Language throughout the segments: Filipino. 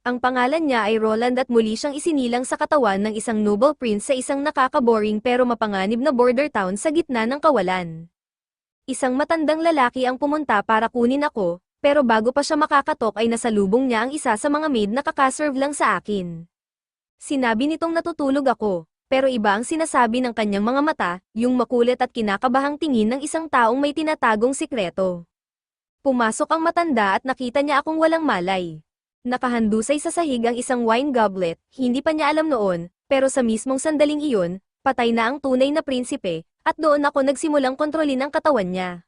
Ang pangalan niya ay Roland at muli siyang isinilang sa katawan ng isang noble prince sa isang nakakaboring pero mapanganib na border town sa gitna ng kawalan. Isang matandang lalaki ang pumunta para kunin ako, pero bago pa siya makakatok ay nasalubong niya ang isa sa mga maid na kakaserve lang sa akin. Sinabi nitong natutulog ako, pero iba ang sinasabi ng kanyang mga mata, yung makulit at kinakabahang tingin ng isang taong may tinatagong sikreto. Pumasok ang matanda at nakita niya akong walang malay. Nakahandusay sa sahig ang isang wine goblet, hindi pa niya alam noon, pero sa mismong sandaling iyon, patay na ang tunay na prinsipe, at doon ako nagsimulang kontrolin ang katawan niya.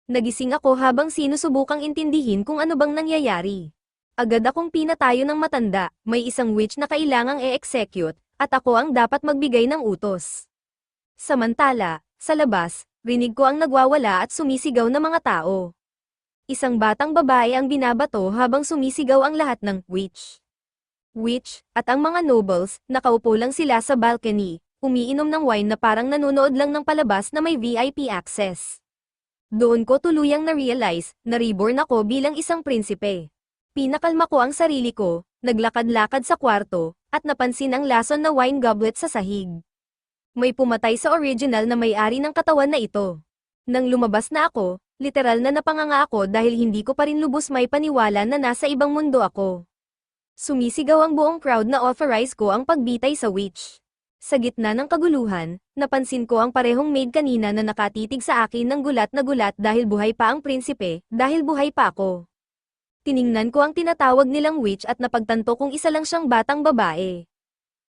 Nagising ako habang sinusubukang intindihin kung ano bang nangyayari. Agad akong pinatayo ng matanda, may isang witch na kailangang e-execute, at ako ang dapat magbigay ng utos. Samantala, sa labas, rinig ko ang nagwawala at sumisigaw na mga tao. Isang batang babae ang binabato habang sumisigaw ang lahat ng witch. Witch, at ang mga nobles, nakaupo lang sila sa balcony, umiinom ng wine na parang nanonood lang ng palabas na may VIP access. Doon ko tuluyang na-realize, na reborn ako bilang isang prinsipe. Pinakalma ko ang sarili ko, naglakad-lakad sa kwarto, at napansin ang lason na wine goblet sa sahig. May pumatay sa original na may-ari ng katawan na ito. Nang lumabas na ako, literal na napanganga ako dahil hindi ko pa rin lubos may paniwala na nasa ibang mundo ako. Sumisigaw ang buong crowd na authorize ko ang pagbitay sa witch. Sa gitna ng kaguluhan, napansin ko ang parehong maid kanina na nakatitig sa akin ng gulat na gulat dahil buhay pa ang prinsipe, dahil buhay pa ako. Tiningnan ko ang tinatawag nilang witch at napagtanto kong isa lang siyang batang babae.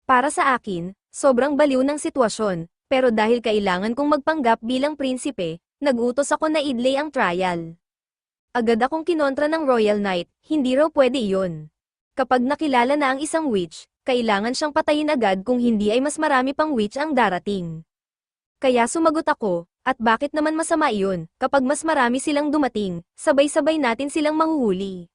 Para sa akin, sobrang baliw ng sitwasyon, pero dahil kailangan kong magpanggap bilang prinsipe, nag-utos ako na idlay ang trial. Agad akong kinontra ng Royal Knight, hindi raw pwede iyon. Kapag nakilala na ang isang witch, kailangan siyang patayin agad kung hindi ay mas marami pang witch ang darating. Kaya sumagot ako, at bakit naman masama iyon, kapag mas marami silang dumating, sabay-sabay natin silang mahuhuli.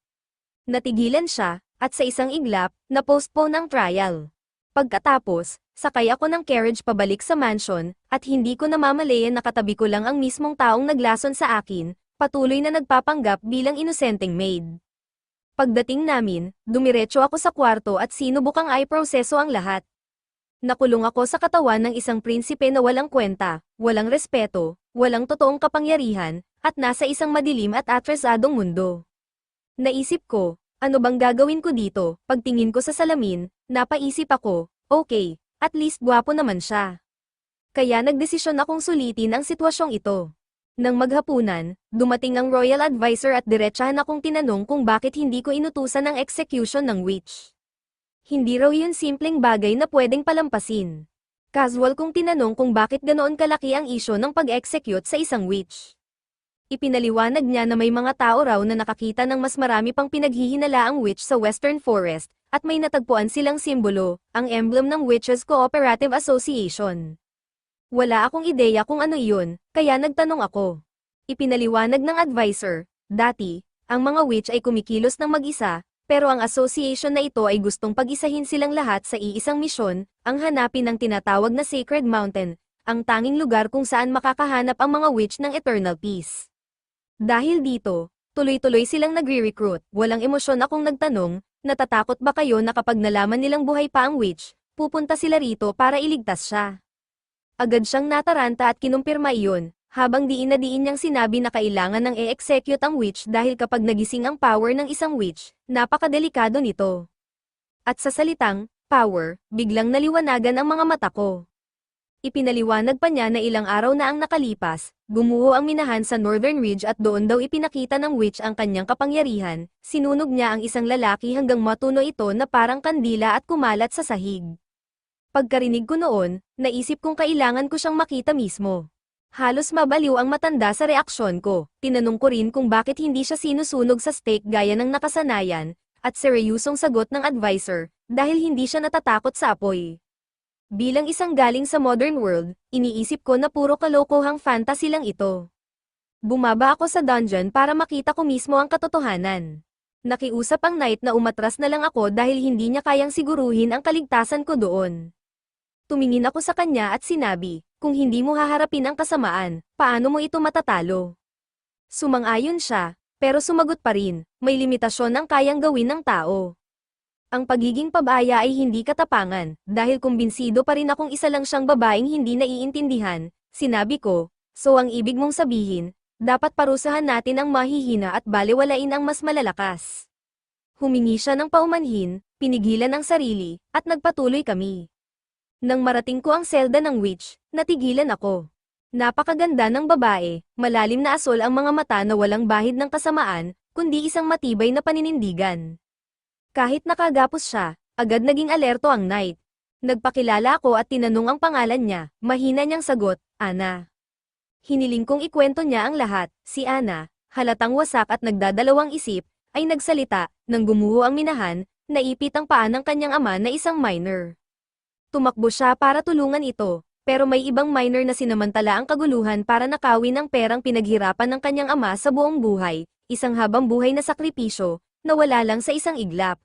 Natigilan siya, at sa isang iglap, na-postpone ang trial. Pagkatapos, sakay ako ng carriage pabalik sa mansion, at hindi ko namamalayan na katabi ko lang ang mismong taong naglason sa akin, patuloy na nagpapanggap bilang inosenteng maid. Pagdating namin, dumiretso ako sa kwarto at sinubukang i-proseso ang lahat. Nakulong ako sa katawan ng isang prinsipe na walang kwenta, walang respeto, walang totoong kapangyarihan, at nasa isang madilim at atresadong mundo. Naisip ko, ano bang gagawin ko dito? Pagtingin ko sa salamin, napaisip ako, okay, at least gwapo naman siya. Kaya nagdesisyon akong sulitin ang sitwasyong ito. Nang maghapunan, dumating ang royal advisor at diretsahan akong tinanong kung bakit hindi ko inutusan ang execution ng witch. Hindi raw yun simpleng bagay na pwedeng palampasin. Casual kong tinanong kung bakit ganoon kalaki ang isyo ng pag-execute sa isang witch. Ipinaliwanag niya na may mga tao raw na nakakita ng mas marami pang pinaghihinalaang witch sa Western Forest, at may natagpuan silang simbolo, ang emblem ng Witches Cooperative Association. Wala akong ideya kung ano iyon, kaya nagtanong ako. Ipinaliwanag ng advisor, dati, ang mga witch ay kumikilos ng mag-isa, pero ang association na ito ay gustong pag-isahin silang lahat sa iisang misyon, ang hanapin ng tinatawag na Sacred Mountain, ang tanging lugar kung saan makakahanap ang mga witch ng eternal peace. Dahil dito, tuloy-tuloy silang nagre-recruit, walang emosyon akong nagtanong, natatakot ba kayo na kapag nalaman nilang buhay pa ang witch, pupunta sila rito para iligtas siya? Agad siyang nataranta at kinumpirma iyon, habang diin na diin niyang sinabi na kailangan ng e-execute ang witch dahil kapag nagising ang power ng isang witch, napakadelikado nito. At sa salitang, power, biglang naliwanagan ang mga mata ko. Ipinaliwanag pa niya na ilang araw na ang nakalipas, gumuho ang minahan sa Northern Ridge at doon daw ipinakita ng witch ang kanyang kapangyarihan, sinunog niya ang isang lalaki hanggang matuno ito na parang kandila at kumalat sa sahig. Pagkarinig ko noon, naisip kong kailangan ko siyang makita mismo. Halos mabaliw ang matanda sa reaksyon ko, tinanong ko rin kung bakit hindi siya sinusunog sa stake gaya ng nakasanayan, at seryosong sagot ng advisor, dahil hindi siya natatakot sa apoy. Bilang isang galing sa modern world, iniisip ko na puro kalokohang fantasy lang ito. Bumaba ako sa dungeon para makita ko mismo ang katotohanan. Nakiusap ang knight na umatras na lang ako dahil hindi niya kayang siguruhin ang kaligtasan ko doon. Tumingin ako sa kanya at sinabi, kung hindi mo haharapin ang kasamaan, paano mo ito matatalo? Sumang-ayon siya, pero sumagot pa rin, may limitasyon ang kayang gawin ng tao. Ang pagiging pabaya ay hindi katapangan, dahil kumbinsido pa rin akong isa lang siyang babaeng hindi naiintindihan, sinabi ko, so ang ibig mong sabihin, dapat parusahan natin ang mahihina at balewalain ang mas malalakas. Humingi siya ng paumanhin, pinigilan ang sarili, at nagpatuloy kami. Nang marating ko ang selda ng witch, natigilan ako. Napakaganda ng babae, malalim na asol ang mga mata na walang bahid ng kasamaan, kundi isang matibay na paninindigan. Kahit nakagapos siya, agad naging alerto ang knight. Nagpakilala ako at tinanong ang pangalan niya, mahina niyang sagot, Ana. Hiniling kong ikwento niya ang lahat, si Ana, halatang wasak at nagdadalawang isip, ay nagsalita, nang gumuho ang minahan, naipit ang paa ng kanyang ama na isang minor. Tumakbo siya para tulungan ito, pero may ibang minor na sinamantala ang kaguluhan para nakawin ang perang pinaghirapan ng kanyang ama sa buong buhay, isang habang buhay na sakripisyo, na wala lang sa isang iglap.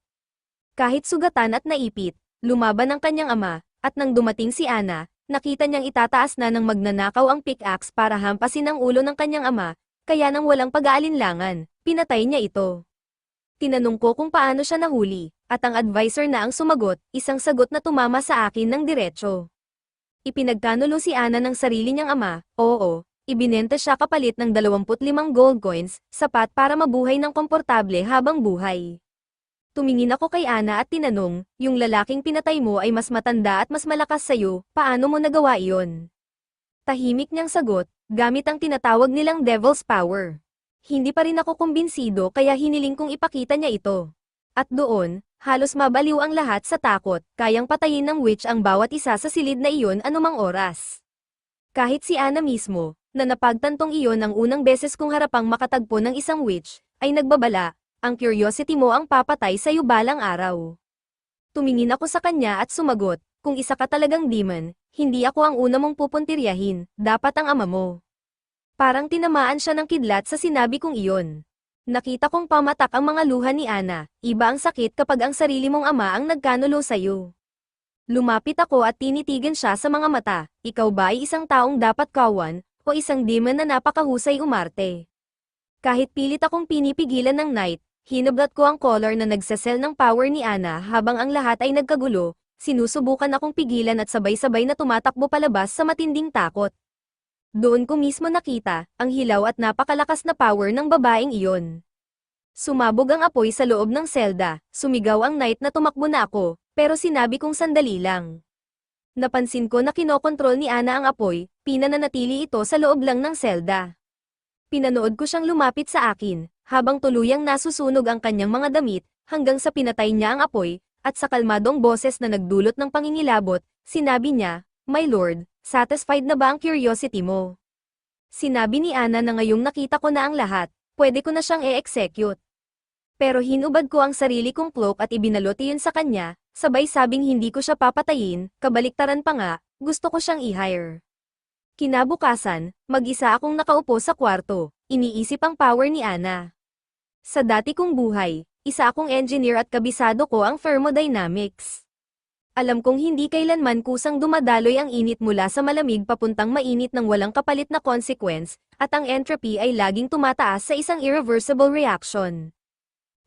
Kahit sugatan at naipit, lumaban ang kanyang ama, at nang dumating si Ana, nakita niyang itataas na ng magnanakaw ang pickaxe para hampasin ang ulo ng kanyang ama, kaya nang walang pag-aalinlangan, pinatay niya ito. Tinanong ko kung paano siya nahuli, at ang advisor na ang sumagot, isang sagot na tumama sa akin ng diretso. Ipinagkanulo si Ana ng sarili niyang ama, oo, ibinenta siya kapalit ng 25 gold coins, sapat para mabuhay ng komportable habang buhay. Tumingin ako kay Ana at tinanong, yung lalaking pinatay mo ay mas matanda at mas malakas sa'yo, paano mo nagawa iyon? Tahimik niyang sagot, gamit ang tinatawag nilang devil's power. Hindi pa rin ako kumbinsido kaya hiniling kong ipakita niya ito. At doon, halos mabaliw ang lahat sa takot, kayang patayin ng witch ang bawat isa sa silid na iyon anumang oras. Kahit si Ana mismo, na napagtantong iyon ang unang beses kong harapang makatagpo ng isang witch, ay nagbabala, ang curiosity mo ang papatay sa'yo balang araw. Tumingin ako sa kanya at sumagot, kung isa ka talagang demon, hindi ako ang una mong pupuntiryahin, dapat ang ama mo. Parang tinamaan siya ng kidlat sa sinabi kong iyon. Nakita kong pamatak ang mga luha ni Ana, iba ang sakit kapag ang sarili mong ama ang nagkanulo sa'yo. Lumapit ako at tinitigan siya sa mga mata, ikaw ba ay isang taong dapat kawan, o isang demon na napakahusay umarte? Kahit pilit akong pinipigilan ng knight, hinublat ko ang collar na nagsasel ng power ni Ana habang ang lahat ay nagkagulo, sinusubukan akong pigilan at sabay-sabay na tumatakbo palabas sa matinding takot. Doon ko mismo nakita, ang hilaw at napakalakas na power ng babaeng iyon. Sumabog ang apoy sa loob ng selda, sumigaw ang knight na tumakbo na ako, pero sinabi kong sandali lang. Napansin ko na kinokontrol ni Ana ang apoy, pinananatili ito sa loob lang ng selda. Pinanood ko siyang lumapit sa akin, habang tuluyang nasusunog ang kanyang mga damit, hanggang sa pinatay niya ang apoy, at sa kalmadong boses na nagdulot ng pangingilabot, sinabi niya, My Lord, satisfied na ba ang curiosity mo? Sinabi ni Ana na ngayong nakita ko na ang lahat, pwede ko na siyang e-execute. Pero hinubad ko ang sarili kong cloak at ibinalot iyon sa kanya, sabay sabing hindi ko siya papatayin, kabaliktaran pa nga, gusto ko siyang i-hire. Kinabukasan, mag-isa akong nakaupo sa kwarto, iniisip ang power ni Ana. Sa dati kong buhay, isa akong engineer at kabisado ko ang thermodynamics. Alam kong hindi kailanman kusang dumadaloy ang init mula sa malamig papuntang mainit ng walang kapalit na consequence, at ang entropy ay laging tumataas sa isang irreversible reaction.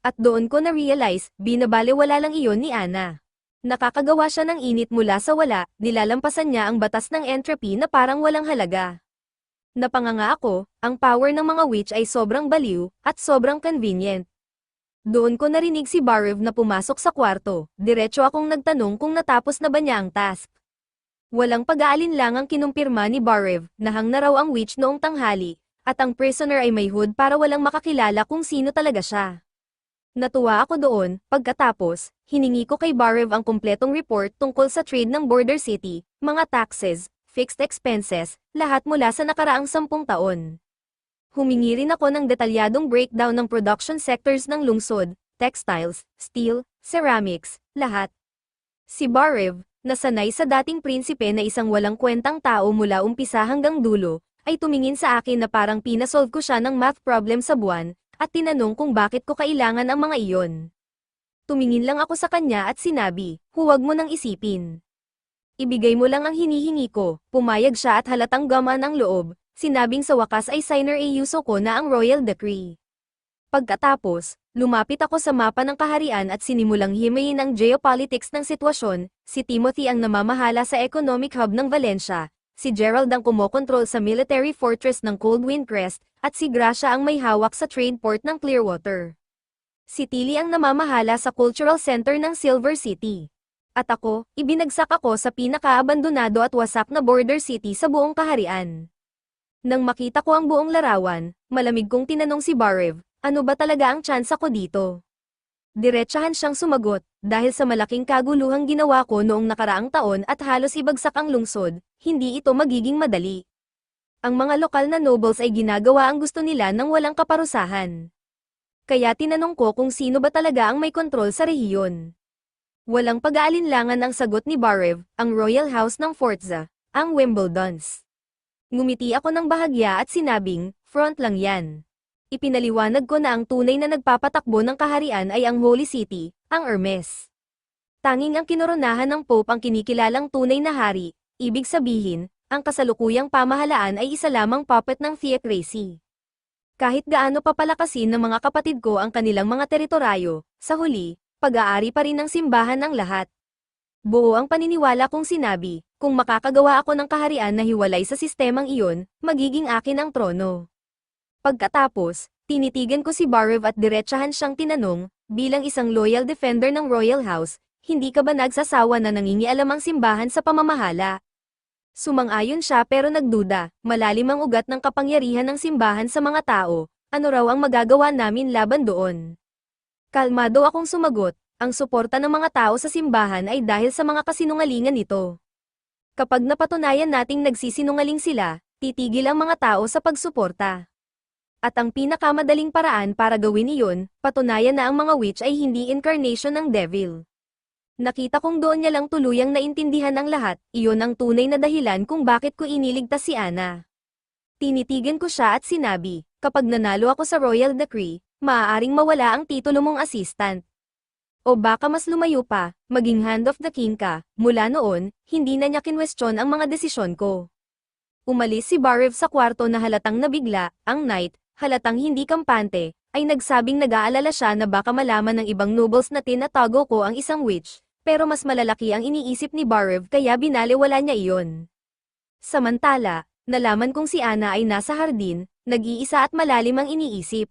At doon ko na-realize, binabalewala lang iyon ni Ana. Nakakagawa siya ng init mula sa wala, nilalampasan niya ang batas ng entropy na parang walang halaga. Napanganga ako, ang power ng mga witch ay sobrang baliw, at sobrang convenient. Doon ko narinig si Barev na pumasok sa kwarto, diretso akong nagtanong kung natapos na ba niya ang task. Walang pag-aalinlangang kinumpirma ni Barev, na hang na raw ang witch noong tanghali, at ang prisoner ay may hood para walang makakilala kung sino talaga siya. Natuwa ako doon, pagkatapos, hiningi ko kay Barev ang kumpletong report tungkol sa trade ng Border City, mga taxes, fixed expenses, lahat mula sa nakaraang 10 taon. Humingi rin ako ng detalyadong breakdown ng production sectors ng lungsod, textiles, steel, ceramics, lahat. Si Barev, na sanay sa dating prinsipe na isang walang kwentang tao mula umpisa hanggang dulo, ay tumingin sa akin na parang pinasolve ko siya ng math problem sa buwan, at tinanong kung bakit ko kailangan ang mga iyon. Tumingin lang ako sa kanya at sinabi, huwag mo nang isipin. Ibigay mo lang ang hinihingi ko, pumayag siya at halatang gamaan ang loob, sinabing sa wakas ay signer e uso ko na ang royal decree. Pagkatapos, Lumapit ako sa mapa ng kaharian at sinimulang himayin ang geopolitics ng sitwasyon. Si Timothy ang namamahala sa economic hub ng Valencia, si Gerald ang kumokontrol sa military fortress ng Coldwind Crest, at si Gracia ang may hawak sa trade port ng Clearwater. Si Tilly ang namamahala sa cultural center ng Silver City. At ako, ibinagsak ako sa pinaka-abandonado at wasak na border city sa buong kaharian. Nang makita ko ang buong larawan, malamig kong tinanong si Barev, ano ba talaga ang tsansa ko dito? Diretsahan siyang sumagot, dahil sa malaking kaguluhang ginawa ko noong nakaraang taon at halos ibagsak ang lungsod, hindi ito magiging madali. Ang mga lokal na nobles ay ginagawa ang gusto nila nang walang kaparusahan. Kaya tinanong ko kung sino ba talaga ang may kontrol sa rehiyon. Walang pag-aalinlangan ang sagot ni Barev, ang Royal House ng Forza, ang Wimbledons. Ngumiti ako ng bahagya at sinabing, front lang yan. Ipinaliwanag ko na ang tunay na nagpapatakbo ng kaharian ay ang Holy City, ang Hermes. Tanging ang kinoronahan ng Pope ang kinikilalang tunay na hari, ibig sabihin, ang kasalukuyang pamahalaan ay isa lamang puppet ng theocracy. Kahit gaano papalakasin ng mga kapatid ko ang kanilang mga teritoryo, sa huli, pag-aari pa rin ng simbahan ang lahat. Buo ang paniniwala kong sinabi, kung makakagawa ako ng kaharian na hiwalay sa sistemang iyon, magiging akin ang trono. Pagkatapos, tinitigan ko si Barev at diretsahan siyang tinanong, bilang isang loyal defender ng Royal House, hindi ka ba nagsasawa na nangingialam ang simbahan sa pamamahala? Sumang-ayon siya pero nagduda, malalim ang ugat ng kapangyarihan ng simbahan sa mga tao, ano raw ang magagawa namin laban doon? Kalmado akong sumagot, ang suporta ng mga tao sa simbahan ay dahil sa mga kasinungalingan nito. Kapag napatunayan nating nagsisinungaling sila, titigil ang mga tao sa pagsuporta. At ang pinakamadaling paraan para gawin iyon, patunayan na ang mga witch ay hindi incarnation ng devil. Nakita kong doon niya lang tuluyang naintindihan ang lahat, iyon ang tunay na dahilan kung bakit ko iniligtas si Anna. Tinitigan ko siya at sinabi, kapag nanalo ako sa Royal Decree, maaaring mawala ang titulo mong assistant. O baka mas lumayo pa, maging hand of the king ka. Mula noon, hindi na niya kinwestiyon ang mga desisyon ko. Umalis si Barev sa kwarto na halatang nabigla, ang knight, halatang hindi kampante, ay nagsabing nag-aalala siya na baka malaman ng ibang nobles na tinatago ko ang isang witch. Pero mas malalaki ang iniisip ni Barev kaya binaliwala niya iyon. Samantala, nalaman kong si Anna ay nasa hardin, nag-iisa at malalim ang iniisip.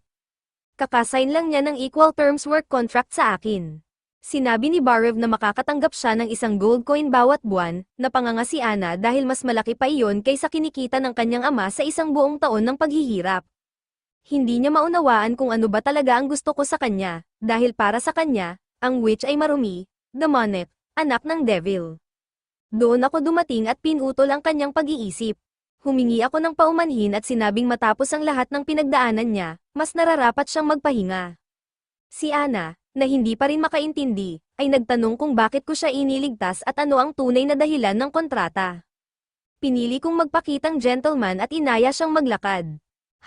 Kakasign lang niya ng equal terms work contract sa akin. Sinabi ni Barev na makakatanggap siya ng isang gold coin bawat buwan, napanganga si Anna dahil mas malaki pa iyon kaysa kinikita ng kanyang ama sa isang buong taon ng paghihirap. Hindi niya maunawaan kung ano ba talaga ang gusto ko sa kanya, dahil para sa kanya, ang witch ay marumi, demonic, anak ng devil. Doon ako dumating at pinutol ang kanyang pag-iisip. Humingi ako ng paumanhin at sinabing matapos ang lahat ng pinagdaanan niya, mas nararapat siyang magpahinga. Si Anna, na hindi pa rin makaintindi, ay nagtanong kung bakit ko siya iniligtas at ano ang tunay na dahilan ng kontrata. Pinili kong magpakitang gentleman at inaya siyang maglakad.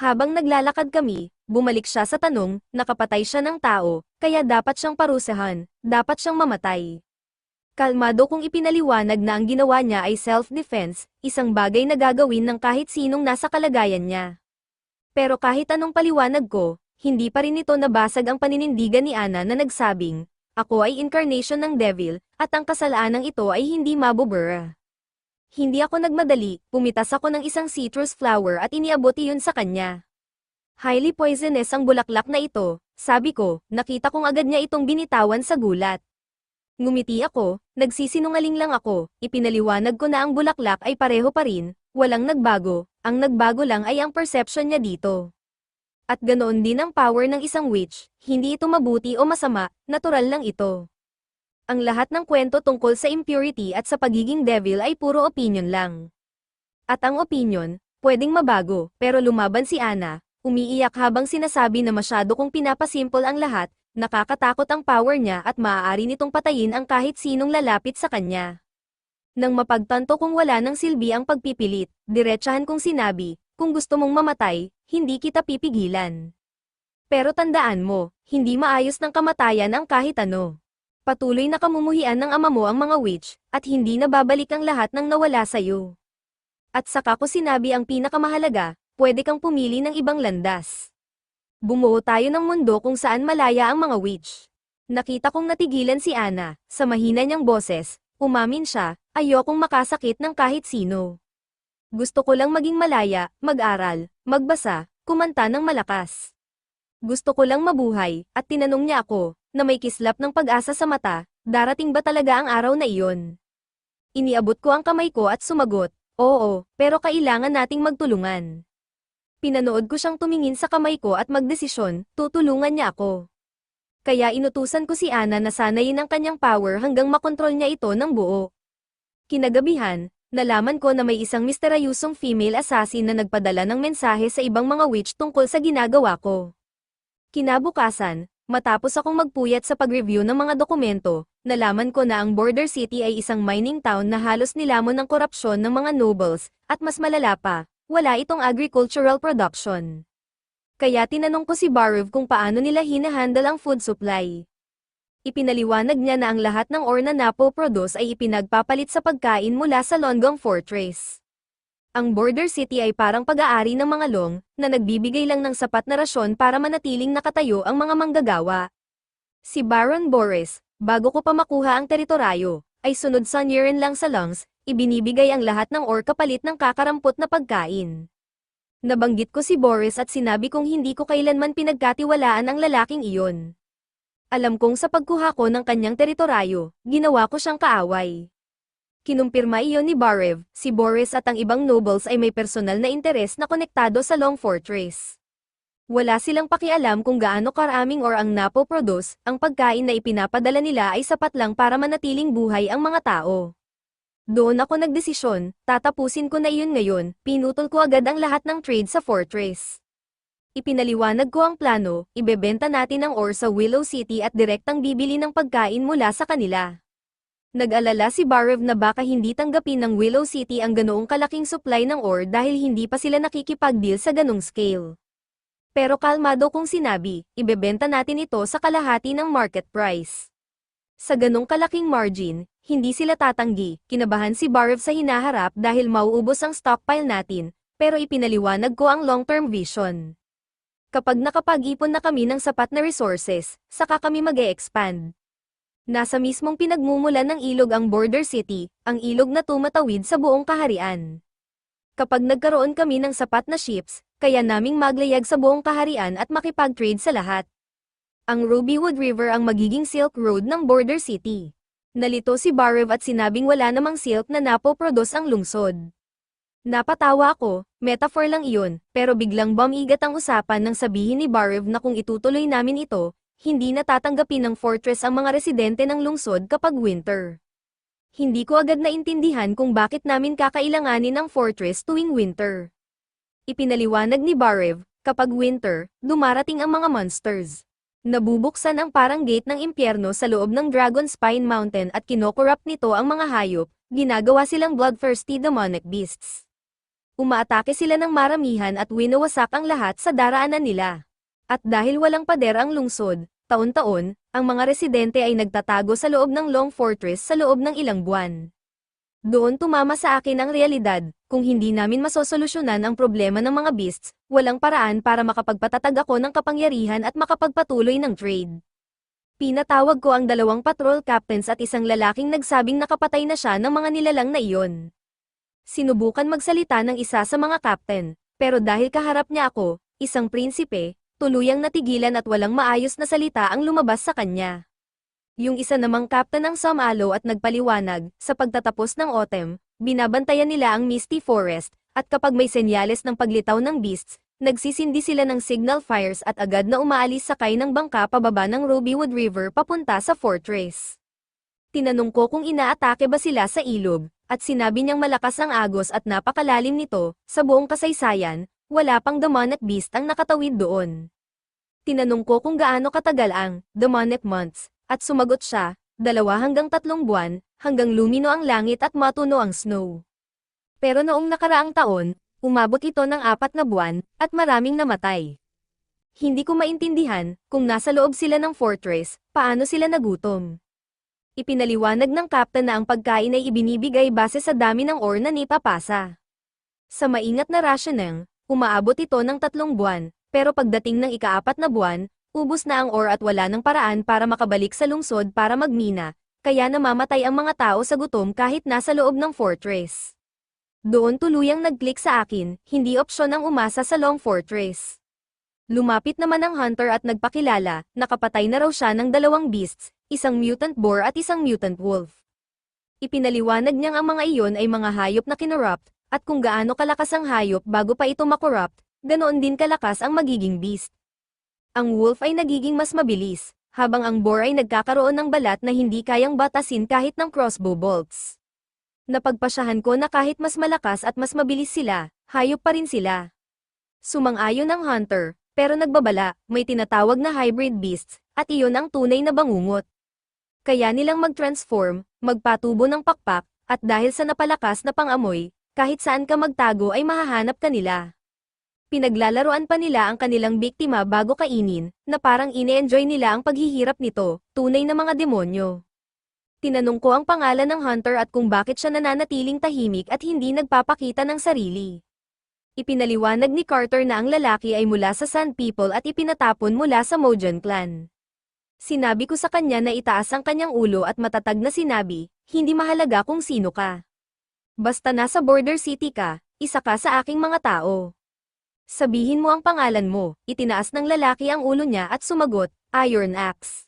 Habang naglalakad kami, bumalik siya sa tanong, nakapatay siya ng tao, kaya dapat siyang parusahan, dapat siyang mamatay. Kalmado kong ipinaliwanag na ang ginawa niya ay self-defense, isang bagay na gagawin ng kahit sinong nasa kalagayan niya. Pero kahit anong paliwanag ko, hindi pa rin ito nabasag ang paninindigan ni Anna na nagsabing, ako ay incarnation ng devil, at ang kasalanang ito ay hindi mabubura. Hindi ako nagmadali, pumitas ako ng isang citrus flower at iniabot iyon sa kanya. Highly poisonous ang bulaklak na ito, sabi ko, nakita kong agad niya itong binitawan sa gulat. Ngumiti ako, nagsisinungaling lang ako, ipinaliwanag ko na ang bulaklak ay pareho pa rin, walang nagbago, ang nagbago lang ay ang perception niya dito. At ganoon din ang power ng isang witch, hindi ito mabuti o masama, natural lang ito. Ang lahat ng kwento tungkol sa impurity at sa pagiging devil ay puro opinion lang. At ang opinion, pwedeng mabago, pero lumaban si Anna, umiiyak habang sinasabi na masyado kong pinapasimple ang lahat, nakakatakot ang power niya at maaari nitong patayin ang kahit sinong lalapit sa kanya. Nang mapagtanto kong wala ng silbi ang pagpipilit, diretsahan kong sinabi, kung gusto mong mamatay, hindi kita pipigilan. Pero tandaan mo, hindi maayos ng kamatayan ang kahit ano. Patuloy na kamumuhian ng ama mo ang mga witch, at hindi na babalik ang lahat ng nawala sa'yo. At saka ko sinabi ang pinakamahalaga, pwede kang pumili ng ibang landas. Bumuo tayo ng mundo kung saan malaya ang mga witch. Nakita kong natigilan si Ana, sa mahina niyang boses, umamin siya, ayokong makasakit ng kahit sino. Gusto ko lang maging malaya, mag-aral, magbasa, kumanta ng malakas. Gusto ko lang mabuhay, at tinanong niya ako, na may kislap ng pag-asa sa mata, darating ba talaga ang araw na iyon? Iniabot ko ang kamay ko at sumagot, oo, pero kailangan nating magtulungan. Pinanood ko siyang tumingin sa kamay ko at magdesisyon, tutulungan niya ako. Kaya inutusan ko si Ana na sanayin ang kanyang power hanggang makontrol niya ito ng buo. Kinagabihan, nalaman ko na may isang misteryosong female assassin na nagpadala ng mensahe sa ibang mga witch tungkol sa ginagawa ko. Kinabukasan, matapos akong magpuyat sa pag-review ng mga dokumento, nalaman ko na ang Border City ay isang mining town na halos nilamon ng korupsyon ng mga nobles, at mas malala pa, wala itong agricultural production. Kaya tinanong ko si Baruv kung paano nila hinahandle ang food supply. Ipinaliwanag niya na ang lahat ng ore na napo-produce ay ipinagpapalit sa pagkain mula sa Longgang Fortress. Ang Border City ay parang pag-aari ng mga Long, na nagbibigay lang ng sapat na rasyon para manatiling nakatayo ang mga manggagawa. Si Baron Boris, bago ko pa makuha ang teritoryo, ay sunod sa Niren lang sa lungs, ibinibigay ang lahat ng ore kapalit ng kakarampot na pagkain. Nabanggit ko si Boris at sinabi kong hindi ko kailanman pinagkatiwalaan ang lalaking iyon. Alam kong sa pagkuha ko ng kanyang teritoryo, ginawa ko siyang kaaway. Kinumpirma iyon ni Barev, si Boris at ang ibang nobles ay may personal na interes na konektado sa Long Fortress. Wala silang pakialam kung gaano karaming or ang napo-produce, ang pagkain na ipinapadala nila ay sapat lang para manatiling buhay ang mga tao. Doon ako nagdesisyon, tatapusin ko na iyon ngayon, pinutol ko agad ang lahat ng trade sa fortress. Ipinaliwanag ko ang plano, ibebenta natin ang ore sa Willow City at direktang bibili ng pagkain mula sa kanila. Nag-alala si Barev na baka hindi tanggapin ng Willow City ang ganoong kalaking supply ng ore dahil hindi pa sila nakikipag-deal sa ganong scale. Pero kalmado kong sinabi, ibebenta natin ito sa kalahati ng market price. Sa ganong kalaking margin, hindi sila tatanggi. Kinabahan si Barev sa hinaharap dahil mauubos ang stockpile natin, pero ipinaliwanag ko ang long-term vision. Kapag nakapag-ipon na kami ng sapat na resources, saka kami mag-e-expand. Nasa mismong pinagmumulan ng ilog ang Border City, ang ilog na tumatawid sa buong kaharian. Kapag nagkaroon kami ng sapat na ships, kaya naming maglayag sa buong kaharian at makipag-trade sa lahat. Ang Rubywood River ang magiging Silk Road ng Border City. Nalito si Barev at sinabing wala namang silk na napo-produce ang lungsod. Napatawa ako, metaphor lang iyon, pero biglang bumigat ang usapan nang sabihin ni Barev na kung itutuloy namin ito, hindi na tatanggapin ng fortress ang mga residente ng lungsod kapag winter. Hindi ko agad naintindihan kung bakit namin kakailanganin ang fortress tuwing winter. Ipinaliwanag ni Barev, kapag winter, dumarating ang mga monsters. Nabubuksan ang parang gate ng impyerno sa loob ng Dragon Spine Mountain at kinokorrupt nito ang mga hayop, ginagawa silang bloodthirsty demonic beasts. Umaatake sila ng maramihan at winawasak ang lahat sa daraanan nila. At dahil walang pader ang lungsod, taon-taon, ang mga residente ay nagtatago sa loob ng Long Fortress sa loob ng ilang buwan. Doon tumama sa akin ang realidad, kung hindi namin masosolusyonan ang problema ng mga beasts, walang paraan para makapagpatatag ako ng kapangyarihan at makapagpatuloy ng trade. Pinatawag ko ang 2 patrol captains at isang lalaking nagsabing nakapatay na siya ng mga nilalang na iyon. Sinubukan magsalita ng isa sa mga captain, pero dahil kaharap niya ako, isang prinsipe, tuluyang natigilan at walang maayos na salita ang lumabas sa kanya. Yung isa namang captain ang sumalo at nagpaliwanag, sa pagtatapos ng autumn, binabantayan nila ang Misty Forest, at kapag may senyales ng paglitaw ng beasts, nagsisindi sila ng signal fires at agad na umaalis sakay ng bangka pababa ng Rubywood River papunta sa fortress. Tinanong ko kung inaatake ba sila sa ilog, at sinabi niyang malakas ang agos at napakalalim nito, sa buong kasaysayan, wala pang demonic beast ang nakatawid doon. Tinanong ko kung gaano katagal ang demonic months, at sumagot siya, 2 hanggang 3 buwan, hanggang lumino ang langit at matuno ang snow. Pero noong nakaraang taon, umabot ito ng 4 na buwan, at maraming namatay. Hindi ko maintindihan, kung nasa loob sila ng fortress, paano sila nagutom. Ipinaliwanag ng captain na ang pagkain ay ibinibigay base sa dami ng ore na nipapasa. Sa maingat na rationing, umaabot ito ng 3 buwan, Pero pagdating ng ika-4 na buwan, ubos na ang ore at wala ng paraan para makabalik sa lungsod para magmina, kaya namamatay ang mga tao sa gutom kahit nasa loob ng fortress. Doon tuluyang nag-click sa akin, hindi opsyon ang umasa sa Long Fortress. Lumapit naman ang hunter at nagpakilala, nakapatay na raw siya ng 2 beasts, isang mutant boar at isang mutant wolf. Ipinaliwanag niyang ang mga iyon ay mga hayop na kinurupt, at kung gaano kalakas ang hayop bago pa ito makorrupt, ganoon din kalakas ang magiging beast. Ang wolf ay nagiging mas mabilis, habang ang boar ay nagkakaroon ng balat na hindi kayang batasin kahit ng crossbow bolts. Napagpasyahan ko na kahit mas malakas at mas mabilis sila, hayop pa rin sila. Sumang-ayon ang hunter, pero nagbabala, may tinatawag na hybrid beasts, at iyon ang tunay na bangungot. Kaya nilang mag-transform, magpatubo ng pakpak, at dahil sa napalakas na pangamoy, kahit saan ka magtago ay mahahanap ka nila. Pinaglalaroan pa nila ang kanilang biktima bago kainin, na parang ine-enjoy nila ang paghihirap nito, tunay na mga demonyo. Tinanong ko ang pangalan ng hunter at kung bakit siya nananatiling tahimik at hindi nagpapakita ng sarili. Ipinaliwanag ni Carter na ang lalaki ay mula sa Sand People at ipinatapon mula sa Mojang Clan. Sinabi ko sa kanya na itaas ang kanyang ulo at matatag na sinabi, hindi mahalaga kung sino ka. Basta nasa border city ka, isa ka sa aking mga tao. Sabihin mo ang pangalan mo, itinaas ng lalaki ang ulo niya at sumagot, Iron Axe.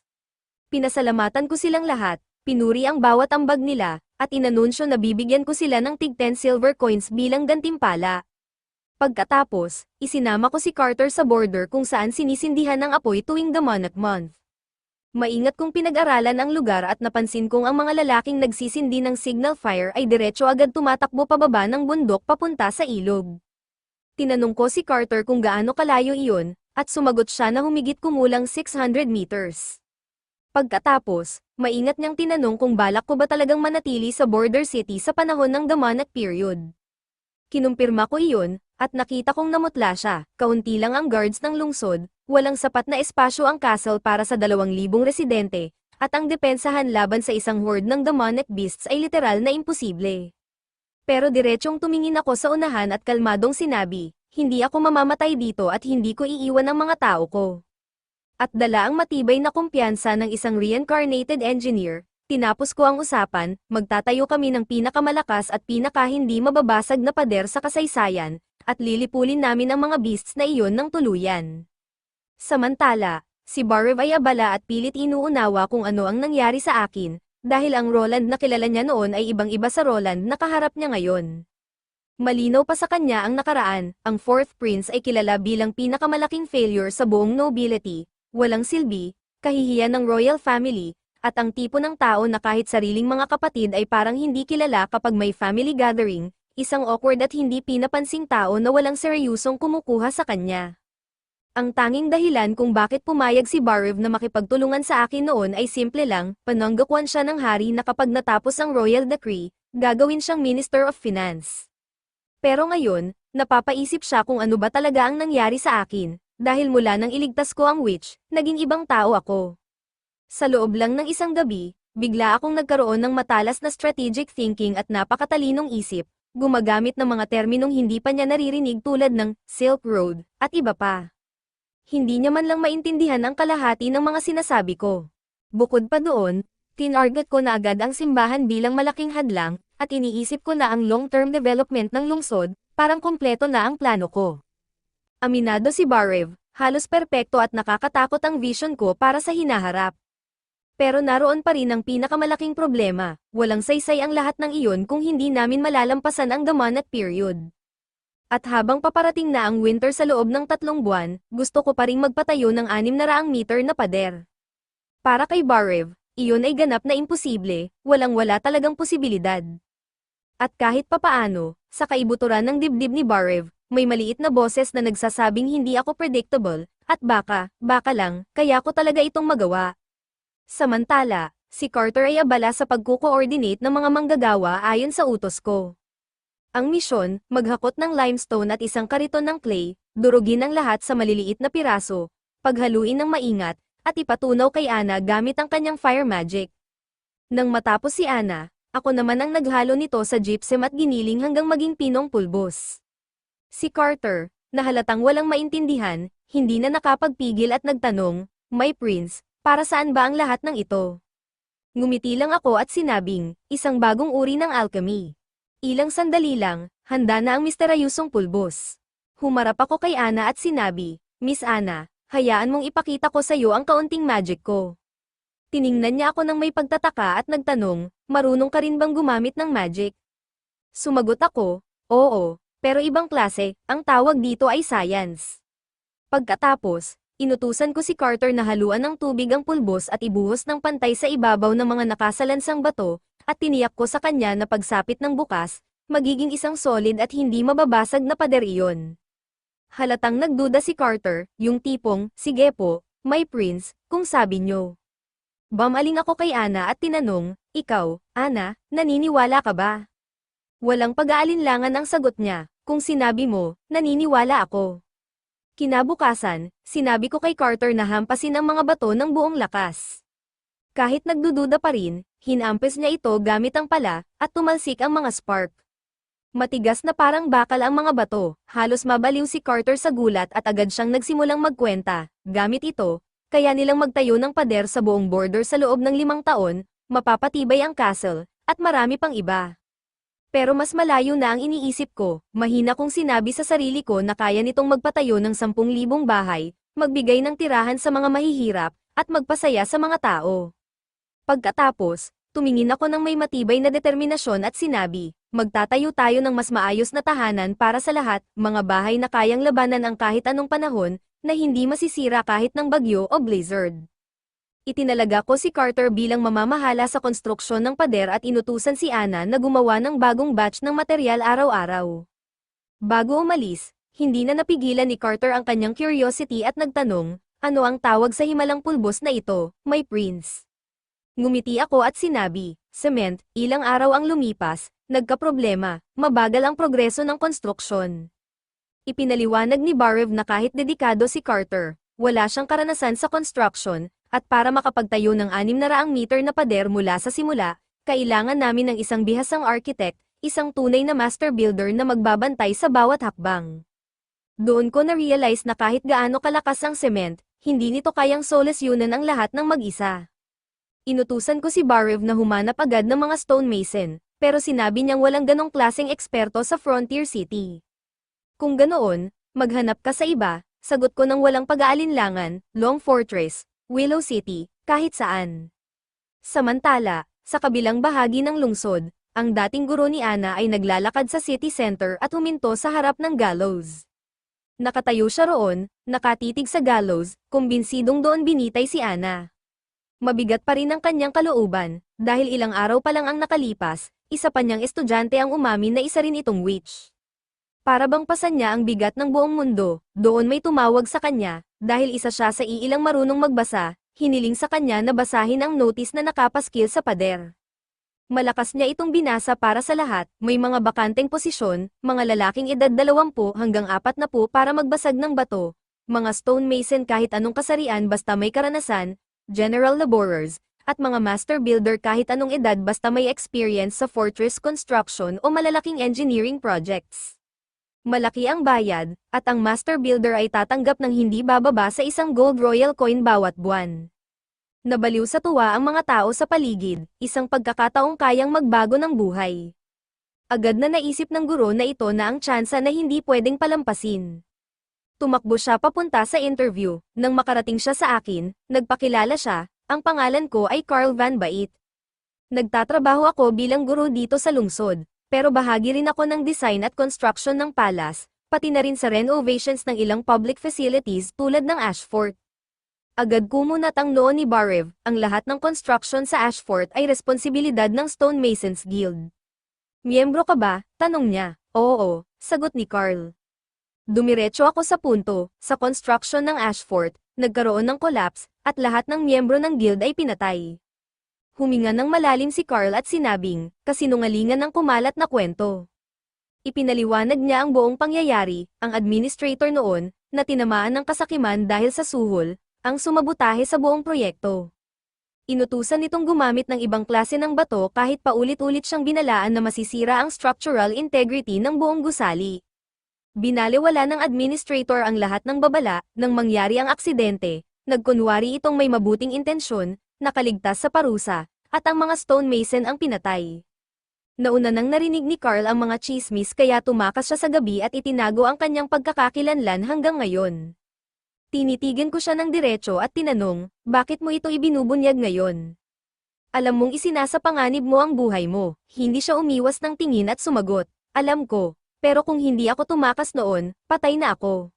Pinasalamatan ko silang lahat, pinuri ang bawat ambag nila, at inanunsyo na bibigyan ko sila ng tig 10 silver coins bilang gantimpala. Pagkatapos, isinama ko si Carter sa border kung saan sinisindihan ng apoy tuwing Demonic Month. Maingat kong pinag-aralan ang lugar at napansin kong ang mga lalaking nagsisindi ng signal fire ay diretso agad tumatakbo pababa ng bundok papunta sa ilog. Tinanong ko si Carter kung gaano kalayo iyon, at sumagot siya na humigit kumulang 600 meters. Pagkatapos, maingat niyang tinanong kung balak ko ba talagang manatili sa border city sa panahon ng Demonic period. Kinumpirma ko iyon, at nakita kong namutla siya, kaunti lang ang guards ng lungsod, walang sapat na espasyo ang castle para sa 2,000 residente, at ang depensahan laban sa isang horde ng demonic beasts ay literal na imposible. Pero diretsyong tumingin ako sa unahan at kalmadong sinabi, hindi ako mamamatay dito at hindi ko iiwan ang mga tao ko. At dala ang matibay na kumpiyansa ng isang reincarnated engineer, tinapos ko ang usapan, magtatayo kami ng pinakamalakas at pinaka-hindi mababasag na pader sa kasaysayan, at lilipulin namin ang mga beasts na iyon ng tuluyan. Samantala, si Barev ay abala at pilit inuunawa kung ano ang nangyari sa akin, dahil ang Roland na kilala niya noon ay ibang-iba sa Roland na kaharap niya ngayon. Malinaw pa sa kanya ang nakaraan, ang 4th Prince ay kilala bilang pinakamalaking failure sa buong nobility, walang silbi, kahihiyan ng royal family, at ang tipo ng tao na kahit sariling mga kapatid ay parang hindi kilala kapag may family gathering, isang awkward at hindi pinapansing tao na walang seryosong kumukuha sa kanya. Ang tanging dahilan kung bakit pumayag si Barev na makipagtulungan sa akin noon ay simple lang, pananggakwan siya ng hari na kapag natapos ang royal decree, gagawin siyang Minister of Finance. Pero ngayon, napapaisip siya kung ano ba talaga ang nangyari sa akin, dahil mula nang iligtas ko ang witch, naging ibang tao ako. Sa loob lang ng isang gabi, bigla akong nagkaroon ng matalas na strategic thinking at napakatalinong isip, gumagamit ng mga terminong hindi pa niya naririnig tulad ng Silk Road, at iba pa. Hindi niya man lang maintindihan ang kalahati ng mga sinasabi ko. Bukod pa doon, tinarget ko na agad ang simbahan bilang malaking hadlang, at iniisip ko na ang long-term development ng lungsod, parang kumpleto na ang plano ko. Aminado si Barev, halos perpekto at nakakatakot ang vision ko para sa hinaharap. Pero naroon pa rin ang pinakamalaking problema, walang saysay ang lahat ng iyon kung hindi namin malalampasan ang Demonic period. At habang paparating na ang winter sa loob ng 3 buwan, gusto ko pa ring magpatayo ng 600 meter na pader. Para kay Barev, iyon ay ganap na imposible, walang-wala talagang posibilidad. At kahit papaano, sa kaibuturan ng dibdib ni Barev, may maliit na boses na nagsasabing hindi ako predictable, at baka lang, kaya ko talaga itong magawa. Samantala, si Carter ay abala sa pagko-coordinate ng mga manggagawa ayon sa utos ko. Ang misyon, maghakot ng limestone at isang kariton ng clay, durugin ang lahat sa maliliit na piraso, paghaluin ng maingat, at ipatunaw kay Ana gamit ang kanyang fire magic. Nang matapos si Ana, ako naman ang naghalo nito sa gypsum at giniling hanggang maging pinong pulbos. Si Carter, na halatang walang maintindihan, hindi na nakapagpigil at nagtanong, "My prince, para saan ba ang lahat ng ito?" Ngumiti lang ako at sinabing, "Isang bagong uri ng alchemy." Ilang sandali lang, handa na ang misteryosong pulbos. Humarap ako kay Ana at sinabi, "Miss Ana, hayaan mong ipakita ko sa iyo ang kaunting magic ko." Tiningnan niya ako ng may pagtataka at nagtanong, "Marunong ka rin bang gumamit ng magic?" Sumagot ako, "Oo, pero ibang klase, ang tawag dito ay science." Pagkatapos, inutusan ko si Carter na haluan ng tubig ang pulbos at ibuhos ng pantay sa ibabaw ng mga nakasalansang bato, at tiniyak ko sa kanya na pagsapit ng bukas, magiging isang solid at hindi mababasag na pader iyon. Halatang nagduda si Carter, yung tipong, "Sige po, my prince, kung sabi nyo." Bumaling ako kay Ana at tinanong, "Ikaw, Ana, naniniwala ka ba?" Walang pag-aalinlangan ang sagot niya, "Kung sinabi mo, naniniwala ako." Kinabukasan, sinabi ko kay Carter na hampasin ang mga bato ng buong lakas. Kahit nagdududa pa rin, hinampes niya ito gamit ang pala, at tumalsik ang mga spark. Matigas na parang bakal ang mga bato, halos mabaliw si Carter sa gulat at agad siyang nagsimulang magkwenta, gamit ito, kaya nilang magtayo ng pader sa buong border sa loob ng 5 taon, mapapatibay ang castle, at marami pang iba. Pero mas malayo na ang iniisip ko, mahina kong sinabi sa sarili ko na kaya nitong magpatayo ng 10,000 bahay, magbigay ng tirahan sa mga mahihirap, at magpasaya sa mga tao. Pagkatapos, tumingin ako ng may matibay na determinasyon at sinabi, "Magtatayo tayo ng mas maayos na tahanan para sa lahat, mga bahay na kayang labanan ang kahit anong panahon, na hindi masisira kahit ng bagyo o blizzard." Itinalaga ko si Carter bilang mamamahala sa konstruksyon ng pader at inutusan si Ana na gumawa ng bagong batch ng material araw-araw. Bago umalis, hindi na napigilan ni Carter ang kanyang curiosity at nagtanong, "Ano ang tawag sa himalang pulbos na ito, my prince?" Ngumiti ako at sinabi, "Cement." Ilang araw ang lumipas, nagkaproblema, mabagal ang progreso ng konstruksyon. Ipinaliwanag ni Barev na kahit dedikado si Carter, wala siyang karanasan sa construction, at para makapagtayo ng 600 meter na pader mula sa simula, kailangan namin ng isang bihasang architect, isang tunay na master builder na magbabantay sa bawat hakbang. Doon ko na-realize na kahit gaano kalakas ang cement, hindi nito kayang solusyonan ang lahat ng mag-isa. Inutusan ko si Barev na humanap agad ng mga stonemason, pero sinabi niyang walang ganong klaseng eksperto sa Frontier City. "Kung ganoon, maghanap ka sa iba," sagot ko ng walang pag-aalinlangan, "Long Fortress, Willow City, kahit saan." Samantala, sa kabilang bahagi ng lungsod, ang dating guro ni Ana ay naglalakad sa city center at huminto sa harap ng gallows. Nakatayo siya roon, nakatitig sa gallows, kumbinsidong doon binitay si Ana. Mabigat pa rin ang kanyang kalooban, dahil ilang araw pa lang ang nakalipas, isa pa niyang estudyante ang umamin na isa rin itong witch. Para bang pasan niya ang bigat ng buong mundo, doon may tumawag sa kanya, dahil isa siya sa iilang marunong magbasa, hiniling sa kanya na basahin ang notice na nakapaskil sa pader. Malakas niya itong binasa para sa lahat, may mga bakanteng posisyon, mga lalaking edad 20 hanggang 40 para magbasag ng bato, mga stonemason kahit anong kasarian basta may karanasan, general laborers, at mga master builder kahit anong edad basta may experience sa fortress construction o malalaking engineering projects. Malaki ang bayad, at ang master builder ay tatanggap ng hindi bababa sa isang gold royal coin bawat buwan. Nabaliw sa tuwa ang mga tao sa paligid, isang pagkakataong kayang magbago ng buhay. Agad na naisip ng guro na ito na ang tsansa na hindi pwedeng palampasin. Tumakbo siya papunta sa interview, nang makarating siya sa akin, nagpakilala siya, "Ang pangalan ko ay Carl Van Bait. Nagtatrabaho ako bilang guro dito sa lungsod, pero bahagi rin ako ng design at construction ng palace, pati na rin sa renovations ng ilang public facilities tulad ng Ashfort." Agad kumunat ang noo ni Barev, ang lahat ng construction sa Ashfort ay responsibilidad ng Stonemasons Guild. "Miyembro ka ba?" tanong niya. "Oo," sagot ni Carl. Dumiretso ako sa punto, sa construction ng Ashfort, nagkaroon ng collapse, at lahat ng miyembro ng guild ay pinatay. Huminga ng malalim si Carl at sinabing, kasinungalingan ng kumalat na kwento. Ipinaliwanag niya ang buong pangyayari, ang administrator noon, na tinamaan ng kasakiman dahil sa suhol, ang sumabutahe sa buong proyekto. Inutusan nitong gumamit ng ibang klase ng bato kahit paulit-ulit siyang binalaan na masisira ang structural integrity ng buong gusali. Binaliwala ng administrator ang lahat ng babala, nang mangyari ang aksidente, nagkunwari itong may mabuting intensyon, nakaligtas sa parusa, at ang mga stonemason ang pinatay. Nauna nang narinig ni Carl ang mga chismis kaya tumakas siya sa gabi at itinago ang kanyang pagkakakilanlan hanggang ngayon. Tinitigan ko siya ng diretso at tinanong, bakit mo ito ibinubunyag ngayon? Alam mong isinasapanganib mo ang buhay mo. Hindi siya umiwas ng tingin at sumagot, alam ko, pero kung hindi ako tumakas noon, patay na ako.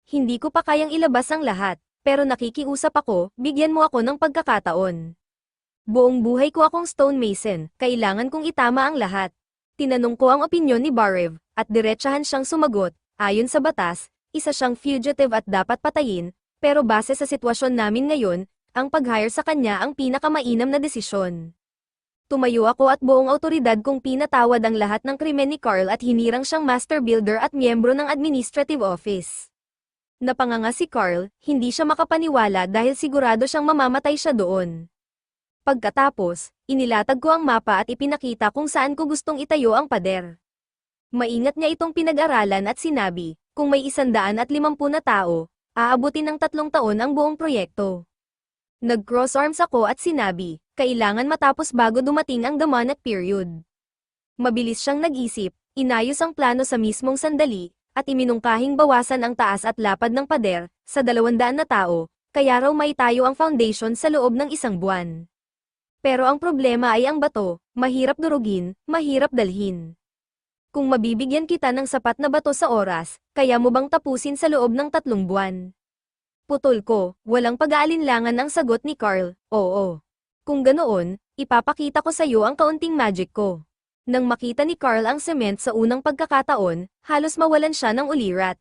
Hindi ko pa kayang ilabas ang lahat, pero nakikiusap ako, bigyan mo ako ng pagkakataon. Buong buhay ko akong stonemason, kailangan kong itama ang lahat. Tinanong ko ang opinyon ni Barev, at diretsahan siyang sumagot, ayon sa batas, isa siyang fugitive at dapat patayin, pero base sa sitwasyon namin ngayon, ang pag-hire sa kanya ang pinakamainam na desisyon. Tumayo ako at buong autoridad kong pinatawad ang lahat ng krimen ni Carl at hinirang siyang master builder at miyembro ng administrative office. Napanganga si Carl, hindi siya makapaniwala dahil sigurado siyang mamamatay siya doon. Pagkatapos, inilatag ko ang mapa at ipinakita kung saan ko gustong itayo ang pader. Maingat niya itong pinag-aralan at sinabi, kung may 150 na tao, aabutin ng 3 taon ang buong proyekto. Nag-cross arms ako at sinabi, kailangan matapos bago dumating ang demonic period. Mabilis siyang nag-isip, inayos ang plano sa mismong sandali, at iminungkahing bawasan ang taas at lapad ng pader, sa 200 na tao, kaya raw maitayo ang foundation sa loob ng 1 buwan. Pero ang problema ay ang bato, mahirap durugin, mahirap dalhin. Kung mabibigyan kita ng sapat na bato sa oras, kaya mo bang tapusin sa loob ng 3 buwan? Putol ko, walang pag-aalinlangan ang sagot ni Carl, oo. Kung ganoon, ipapakita ko sa iyo ang kaunting magic ko. Nang makita ni Carl ang cement sa unang pagkakataon, halos mawalan siya ng ulirat.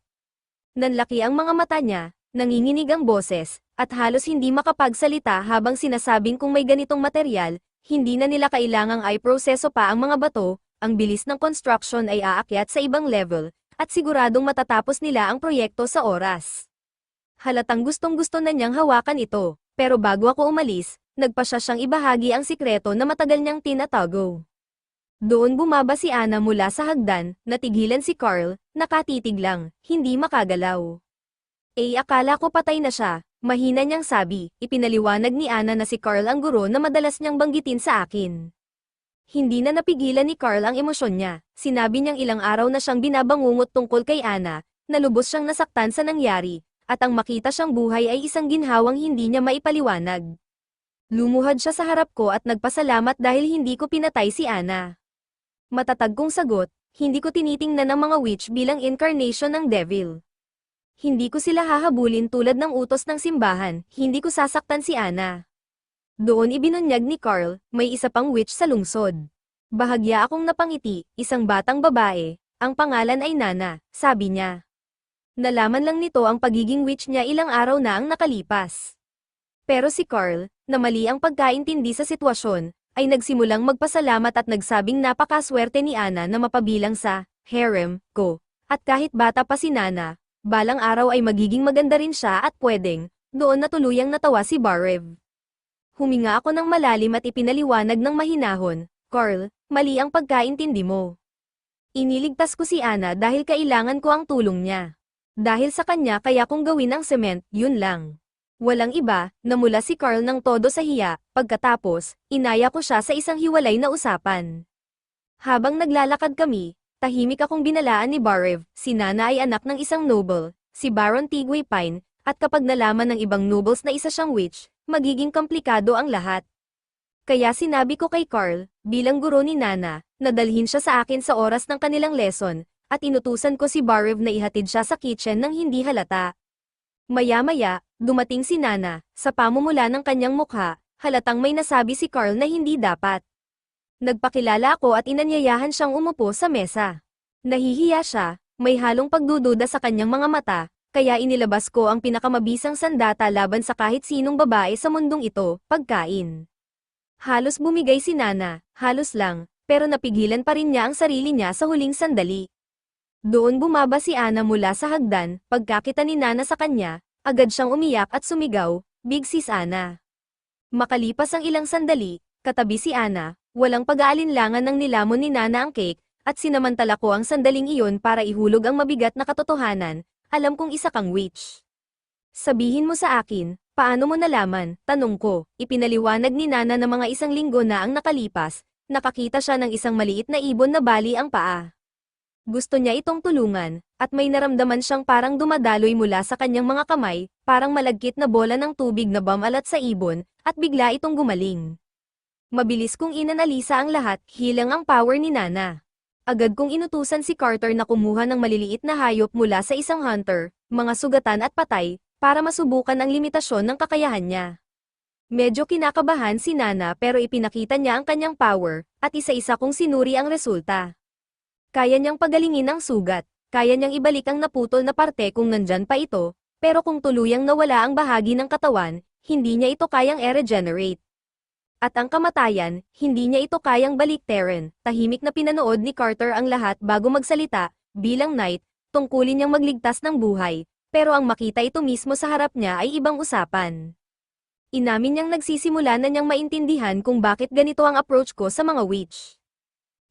Nanlaki ang mga mata niya, nanginginig ang boses, at halos hindi makapagsalita habang sinasabing kung may ganitong material, hindi na nila kailangang i-proseso pa ang mga bato, ang bilis ng construction ay aakyat sa ibang level, at siguradong matatapos nila ang proyekto sa oras. Halatang gustong-gusto na niyang hawakan ito, pero bago ako umalis, nagpasya siyang ibahagi ang sikreto na matagal niyang tinatago. Doon bumaba si Anna mula sa hagdan, natigilan si Carl, nakatitig lang, hindi makagalaw. Akala ko patay na siya, mahina niyang sabi, ipinaliwanag ni Anna na si Carl ang guro na madalas niyang banggitin sa akin. Hindi na napigilan ni Carl ang emosyon niya, sinabi niyang ilang araw na siyang binabangungot tungkol kay Anna, na lubos siyang nasaktan sa nangyari, at ang makita siyang buhay ay isang ginhawang hindi niya maipaliwanag. Lumuhad siya sa harap ko at nagpasalamat dahil hindi ko pinatay si Anna. Matatag kong sagot, hindi ko tinitingnan ang mga witch bilang incarnation ng devil. Hindi ko sila hahabulin tulad ng utos ng simbahan, hindi ko sasaktan si Anna. Doon ibinunyag ni Carl, may isa pang witch sa lungsod. Bahagya akong napangiti, isang batang babae, ang pangalan ay Nana, sabi niya. Nalaman lang nito ang pagiging witch niya ilang araw na ang nakalipas. Pero si Carl, na mali ang pagkaintindi sa sitwasyon, ay nagsimulang magpasalamat at nagsabing napakaswerte ni Anna na mapabilang sa harem ko, at kahit bata pa si Nana, balang araw ay magiging maganda rin siya at pwedeng, doon na tuluyang natawa si Barev. Huminga ako ng malalim at ipinaliwanag ng mahinahon, Carl, mali ang pagkaintindi mo. Iniligtas ko si Anna dahil kailangan ko ang tulong niya. Dahil sa kanya kaya kong gawin ang cement, yun lang. Walang iba, namula si Carl ng todo sa hiya, pagkatapos, inaya ko siya sa isang hiwalay na usapan. Habang naglalakad kami, tahimik akong binalaan ni Barev, si Nana ay anak ng isang noble, si Baron Tigway Pine, at kapag nalaman ng ibang nobles na isa siyang witch, magiging komplikado ang lahat. Kaya sinabi ko kay Carl, bilang guro ni Nana, na dalhin siya sa akin sa oras ng kanilang lesson, at inutusan ko si Barev na ihatid siya sa kitchen nang hindi halata. Maya-maya, dumating si Nana, sa pamumula ng kanyang mukha, halatang may nasabi si Carl na hindi dapat. Nagpakilala ako at inanyayahan siyang umupo sa mesa. Nahihiya siya, may halong pagdududa sa kanyang mga mata, kaya inilabas ko ang pinakamabisang sandata laban sa kahit sinong babae sa mundong ito, pagkain. Halos bumigay si Nana, halos lang, pero napigilan pa rin niya ang sarili niya sa huling sandali. Doon bumaba si Anna mula sa hagdan, pagkakita ni Nana sa kanya, agad siyang umiyak at sumigaw, Big Sis Anna. Makalipas ang ilang sandali, katabi si Anna, walang pag-aalinlangan ng nilamon ni Nana ang cake, at sinamantala ko ang sandaling iyon para ihulog ang mabigat na katotohanan, alam kong isa kang witch. Sabihin mo sa akin, paano mo nalaman? Tanong ko. Ipinaliwanag ni Nana na mga 1 linggo na ang nakalipas, nakakita siya ng isang maliit na ibon na bali ang paa. Gusto niya itong tulungan, at may naramdaman siyang parang dumadaloy mula sa kanyang mga kamay, parang malagkit na bola ng tubig na bumalat sa ibon, at bigla itong gumaling. Mabilis kong inanalisa ang lahat, hilang ang power ni Nana. Agad kong inutusan si Carter na kumuha ng maliliit na hayop mula sa isang hunter, mga sugatan at patay, para masubukan ang limitasyon ng kakayahan niya. Medyo kinakabahan si Nana pero ipinakita niya ang kanyang power, at isa-isa kong sinuri ang resulta. Kaya niyang pagalingin ang sugat, kaya niyang ibalik ang naputol na parte kung nandyan pa ito, pero kung tuluyang nawala ang bahagi ng katawan, hindi niya ito kayang i-regenerate. At ang kamatayan, hindi niya ito kayang baliktarin. Tahimik na pinanood ni Carter ang lahat bago magsalita, bilang knight, tungkulin niyang magligtas ng buhay, pero ang makita ito mismo sa harap niya ay ibang usapan. Inamin niyang nagsisimula na niyang maintindihan kung bakit ganito ang approach ko sa mga witch.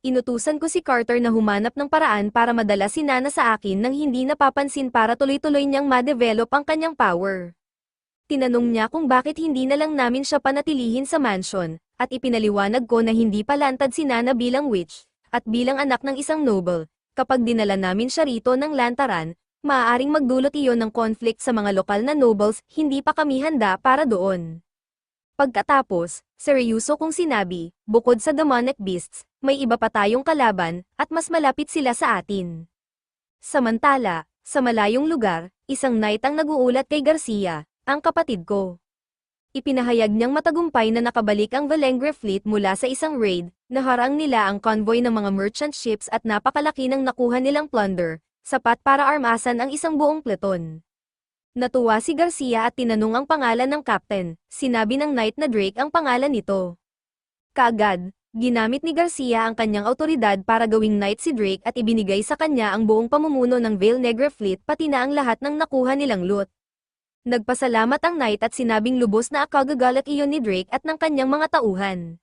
Inutusan ko si Carter na humanap ng paraan para madala si Nana sa akin nang hindi napapansin para tuloy-tuloy niyang ma-develop ang kanyang power. Tinanong niya kung bakit hindi na lang namin siya panatilihin sa mansion, at ipinaliwanag ko na hindi palantad si Nana bilang witch, at bilang anak ng isang noble, kapag dinala namin siya rito ng lantaran, maaaring magdulot iyon ng conflict sa mga lokal na nobles, hindi pa kami handa para doon. Pagkatapos, seryoso kong sinabi, bukod sa demonic beasts, may iba pa tayong kalaban, at mas malapit sila sa atin. Samantala, sa malayong lugar, isang knight ang naguulat kay Garcia, ang kapatid ko. Ipinahayag niyang matagumpay na nakabalik ang Valengre fleet mula sa isang raid, naharang nila ang convoy ng mga merchant ships at napakalaki ng nakuha nilang plunder, sapat para armasan ang isang buong pleton. Natuwa si Garcia at tinanong ang pangalan ng captain, sinabi ng knight na Drake ang pangalan nito. Kaagad, ginamit ni Garcia ang kanyang autoridad para gawing knight si Drake at ibinigay sa kanya ang buong pamumuno ng Veil Negre fleet pati na ang lahat ng nakuha nilang loot. Nagpasalamat ang knight at sinabing lubos na akagagalit iyon ni Drake at ng kanyang mga tauhan.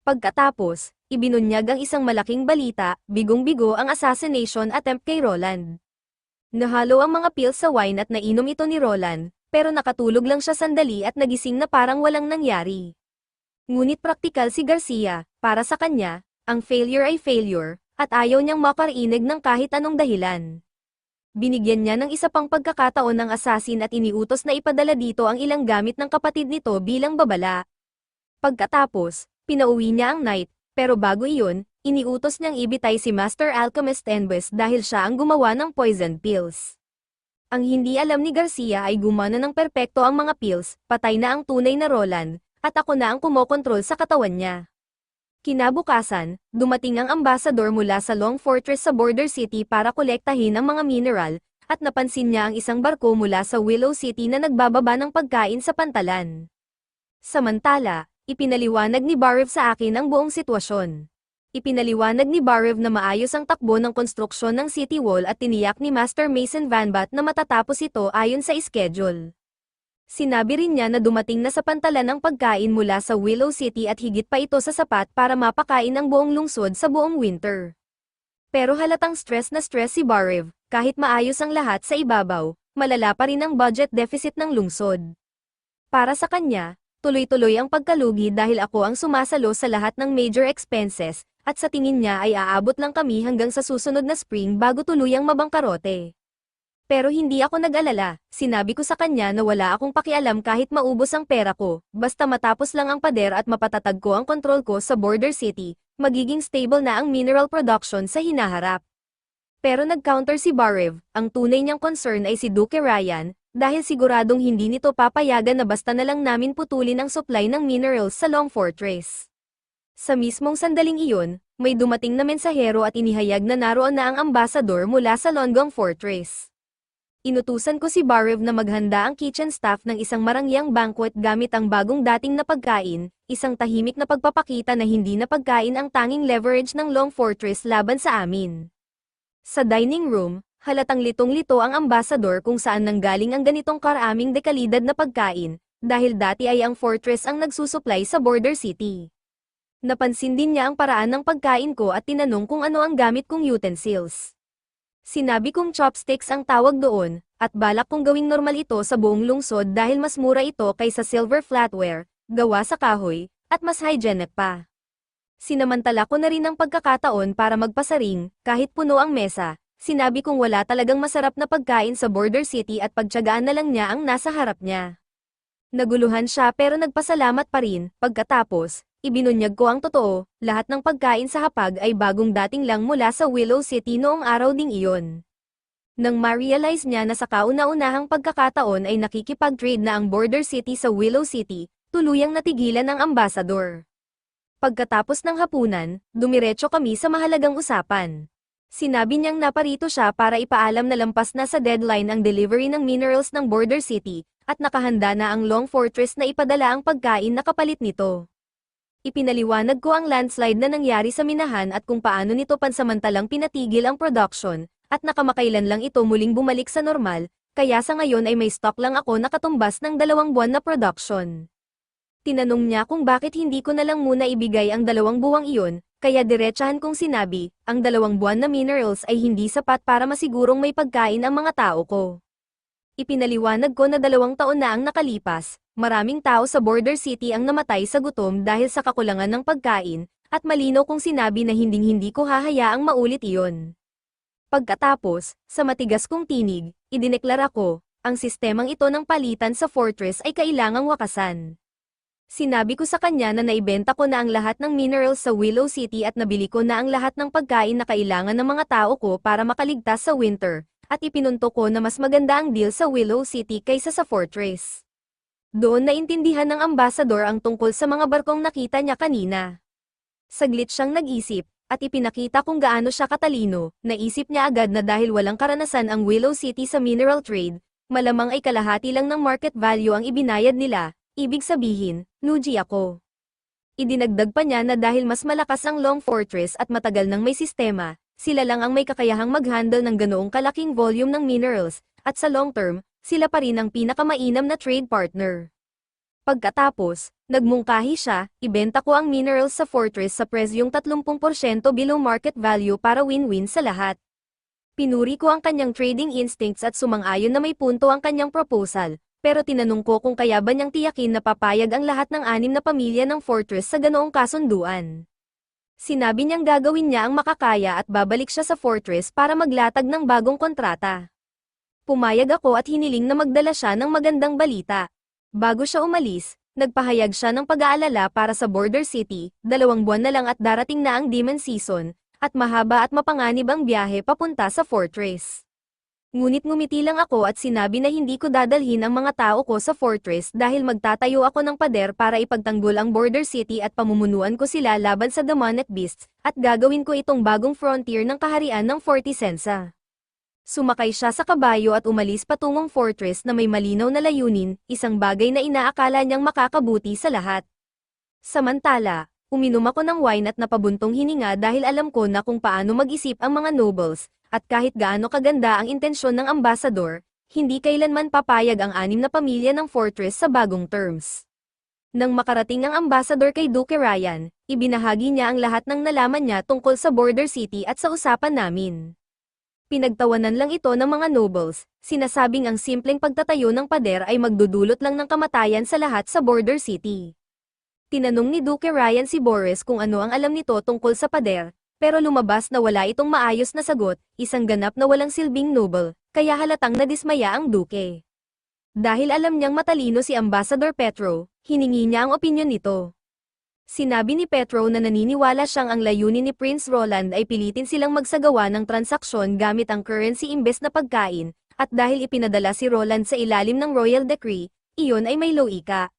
Pagkatapos, ibinunyag ang isang malaking balita, bigong-bigo ang assassination attempt kay Roland. Nahalo ang mga pills sa wine at nainom ito ni Roland, pero nakatulog lang siya sandali at nagising na parang walang nangyari. Ngunit praktikal si Garcia, para sa kanya, ang failure ay failure, at ayaw niyang makarinig ng kahit anong dahilan. Binigyan niya ng isa pang pagkakataon ng assassin at iniutos na ipadala dito ang ilang gamit ng kapatid nito bilang babala. Pagkatapos, pinauwi niya ang knight, pero bago iyon, iniutos niyang ibitay si Master Alchemist Enbes dahil siya ang gumawa ng poison pills. Ang hindi alam ni Garcia ay gumana ng perpekto ang mga pills, patay na ang tunay na Roland, at ako na ang kumokontrol sa katawan niya. Kinabukasan, dumating ang ambasador mula sa Long Fortress sa Border City para kolektahin ang mga mineral, at napansin niya ang isang barko mula sa Willow City na nagbababa ng pagkain sa pantalan. Samantala, ipinaliwanag ni Barev sa akin ang buong sitwasyon. Ipinaliwanag ni Barev na maayos ang takbo ng konstruksyon ng city wall at tiniyak ni Master Mason Vanbat na matatapos ito ayon sa schedule. Sinabi rin niya na dumating na sa pantalan ang pagkain mula sa Willow City at higit pa ito sa sapat para mapakain ang buong lungsod sa buong winter. Pero halatang stress na stress si Barev, kahit maayos ang lahat sa ibabaw, malala pa rin ang budget deficit ng lungsod. Para sa kanya, tuloy-tuloy ang pagkalugi dahil ako ang sumasalo sa lahat ng major expenses, at sa tingin niya ay aabot lang kami hanggang sa susunod na spring bago tuluyang mabangkarote. Pero hindi ako nag-alala, sinabi ko sa kanya na wala akong pakialam kahit maubos ang pera ko, basta matapos lang ang pader at mapatatag ko ang kontrol ko sa Border City, magiging stable na ang mineral production sa hinaharap. Pero nag-counter si Barev, ang tunay niyang concern ay si Duke Ryan, dahil siguradong hindi nito papayagan na basta na lang namin putulin ang supply ng minerals sa Long Fortress. Sa mismong sandaling iyon, may dumating na mensahero at inihayag na naroon na ang ambasador mula sa Longgang Fortress. Inutusan ko si Barev na maghanda ang kitchen staff ng isang marangyang banquet gamit ang bagong dating na pagkain, isang tahimik na pagpapakita na hindi na pagkain ang tanging leverage ng Long Fortress laban sa amin. Sa dining room, halatang litong-lito ang ambasador kung saan nanggaling ang ganitong karaming dekalidad na pagkain, dahil dati ay ang fortress ang nagsusupply sa Border City. Napansin din niya ang paraan ng pagkain ko at tinanong kung ano ang gamit kong utensils. Sinabi kong chopsticks ang tawag doon, at balak kong gawing normal ito sa buong lungsod dahil mas mura ito kaysa silver flatware, gawa sa kahoy, at mas hygienic pa. Sinamantala ko na rin ang pagkakataon para magpasaring, kahit puno ang mesa. Sinabi kong wala talagang masarap na pagkain sa Border City at pagtiyagaan na lang niya ang nasa harap niya. Naguluhan siya pero nagpasalamat pa rin. Pagkatapos, ibinunyag ko ang totoo, lahat ng pagkain sa hapag ay bagong dating lang mula sa Willow City noong araw ding iyon. Nang ma-realize niya na sa kauna-unahang pagkakataon ay nakikipag-trade na ang Border City sa Willow City, tuluyang natigilan ang ambasador. Pagkatapos ng hapunan, dumiretso kami sa mahalagang usapan. Sinabi niyang naparito siya para ipaalam na lampas na sa deadline ang delivery ng minerals ng Border City, at nakahanda na ang Long Fortress na ipadala ang pagkain na kapalit nito. Ipinaliwanag ko ang landslide na nangyari sa minahan at kung paano nito pansamantalang pinatigil ang production, at nakamakailan lang ito muling bumalik sa normal, kaya sa ngayon ay may stock lang ako na katumbas ng 2 buwan na production. Tinanong niya kung bakit hindi ko na lang muna ibigay ang 2 buwang iyon, kaya diretsahan kong sinabi, ang 2 buwan na minerals ay hindi sapat para masigurong may pagkain ang mga tao ko. Ipinaliwanag ko na 2 taon na ang nakalipas, maraming tao sa Border City ang namatay sa gutom dahil sa kakulangan ng pagkain, at malinaw kong sinabi na hinding-hindi ko hahayaang maulit iyon. Pagkatapos, sa matigas kong tinig, idineklara ko, ang sistemang ito ng palitan sa fortress ay kailangang wakasan. Sinabi ko sa kanya na naibenta ko na ang lahat ng minerals sa Willow City at nabili ko na ang lahat ng pagkain na kailangan ng mga tao ko para makaligtas sa winter, at ipinunto ko na mas maganda ang deal sa Willow City kaysa sa fortress. Doon naintindihan ng ambasador ang tungkol sa mga barkong nakita niya kanina. Saglit siyang nag-isip, at ipinakita kung gaano siya katalino. Naisip niya agad na dahil walang karanasan ang Willow City sa mineral trade, malamang ay kalahati lang ng market value ang ibinayad nila. Ibig sabihin, lugi ako. Idinagdag pa niya na dahil mas malakas ang Long Fortress at matagal nang may sistema, sila lang ang may kakayahang mag-handle ng ganoong kalaking volume ng minerals, at sa long term, sila pa rin ang pinakamainam na trade partner. Pagkatapos, nagmungkahi siya, ibenta ko ang minerals sa Fortress sa presyong 30% below market value para win-win sa lahat. Pinuri ko ang kanyang trading instincts at sumang-ayon na may punto ang kanyang proposal. Pero tinanong ko kung kaya ba niyang tiyakin na papayag ang lahat ng 6 na pamilya ng Fortress sa ganoong kasunduan. Sinabi niyang gagawin niya ang makakaya at babalik siya sa Fortress para maglatag ng bagong kontrata. Pumayag ako at hiniling na magdala siya ng magandang balita. Bago siya umalis, nagpahayag siya ng pag-aalala para sa Border City, 2 buwan na lang at darating na ang demon season, at mahaba at mapanganib ang biyahe papunta sa Fortress. Ngunit ngumiti lang ako at sinabi na hindi ko dadalhin ang mga tao ko sa fortress dahil magtatayo ako ng pader para ipagtanggol ang Border City at pamumunuan ko sila laban sa demonic beasts, at gagawin ko itong bagong frontier ng kaharian ng 40 Sensa. Sumakay siya sa kabayo at umalis patungong fortress na may malinaw na layunin, isang bagay na inaakala niyang makakabuti sa lahat. Samantala, uminom ako ng wine at napabuntong hininga dahil alam ko na kung paano mag-isip ang mga nobles, at kahit gaano kaganda ang intensyon ng ambasador, hindi kailanman papayag ang 6 na pamilya ng fortress sa bagong terms. Nang makarating ang ambasador kay Duke Ryan, ibinahagi niya ang lahat ng nalaman niya tungkol sa Border City at sa usapan namin. Pinagtawanan lang ito ng mga nobles, sinasabing ang simpleng pagtatayo ng pader ay magdudulot lang ng kamatayan sa lahat sa Border City. Tinanong ni Duke Ryan si Boris kung ano ang alam nito tungkol sa pader, pero lumabas na wala itong maayos na sagot, isang ganap na walang silbing noble, kaya halatang nadismaya ang Duke. Dahil alam niyang matalino si Ambassador Petro, hiningi niya ang opinyon nito. Sinabi ni Petro na naniniwala siyang ang layunin ni Prince Roland ay pilitin silang magsagawa ng transaksyon gamit ang currency imbes na pagkain, at dahil ipinadala si Roland sa ilalim ng Royal Decree, iyon ay may loika.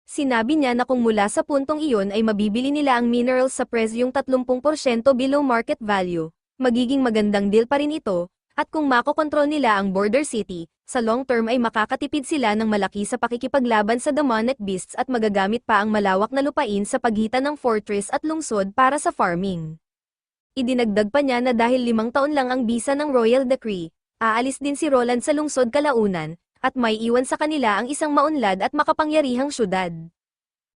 Sinabi niya na kung mula sa puntong iyon ay mabibili nila ang minerals sa presyong 30% below market value, magiging magandang deal pa rin ito, at kung makokontrol nila ang Border City, sa long term ay makakatipid sila ng malaki sa pakikipaglaban sa demonic beasts at magagamit pa ang malawak na lupain sa pagitan ng fortress at lungsod para sa farming. Idinagdag pa niya na dahil 5 taon lang ang bisa ng Royal Decree, aalis din si Roland sa lungsod kalaunan, at may iwan sa kanila ang isang maunlad at makapangyarihang syudad.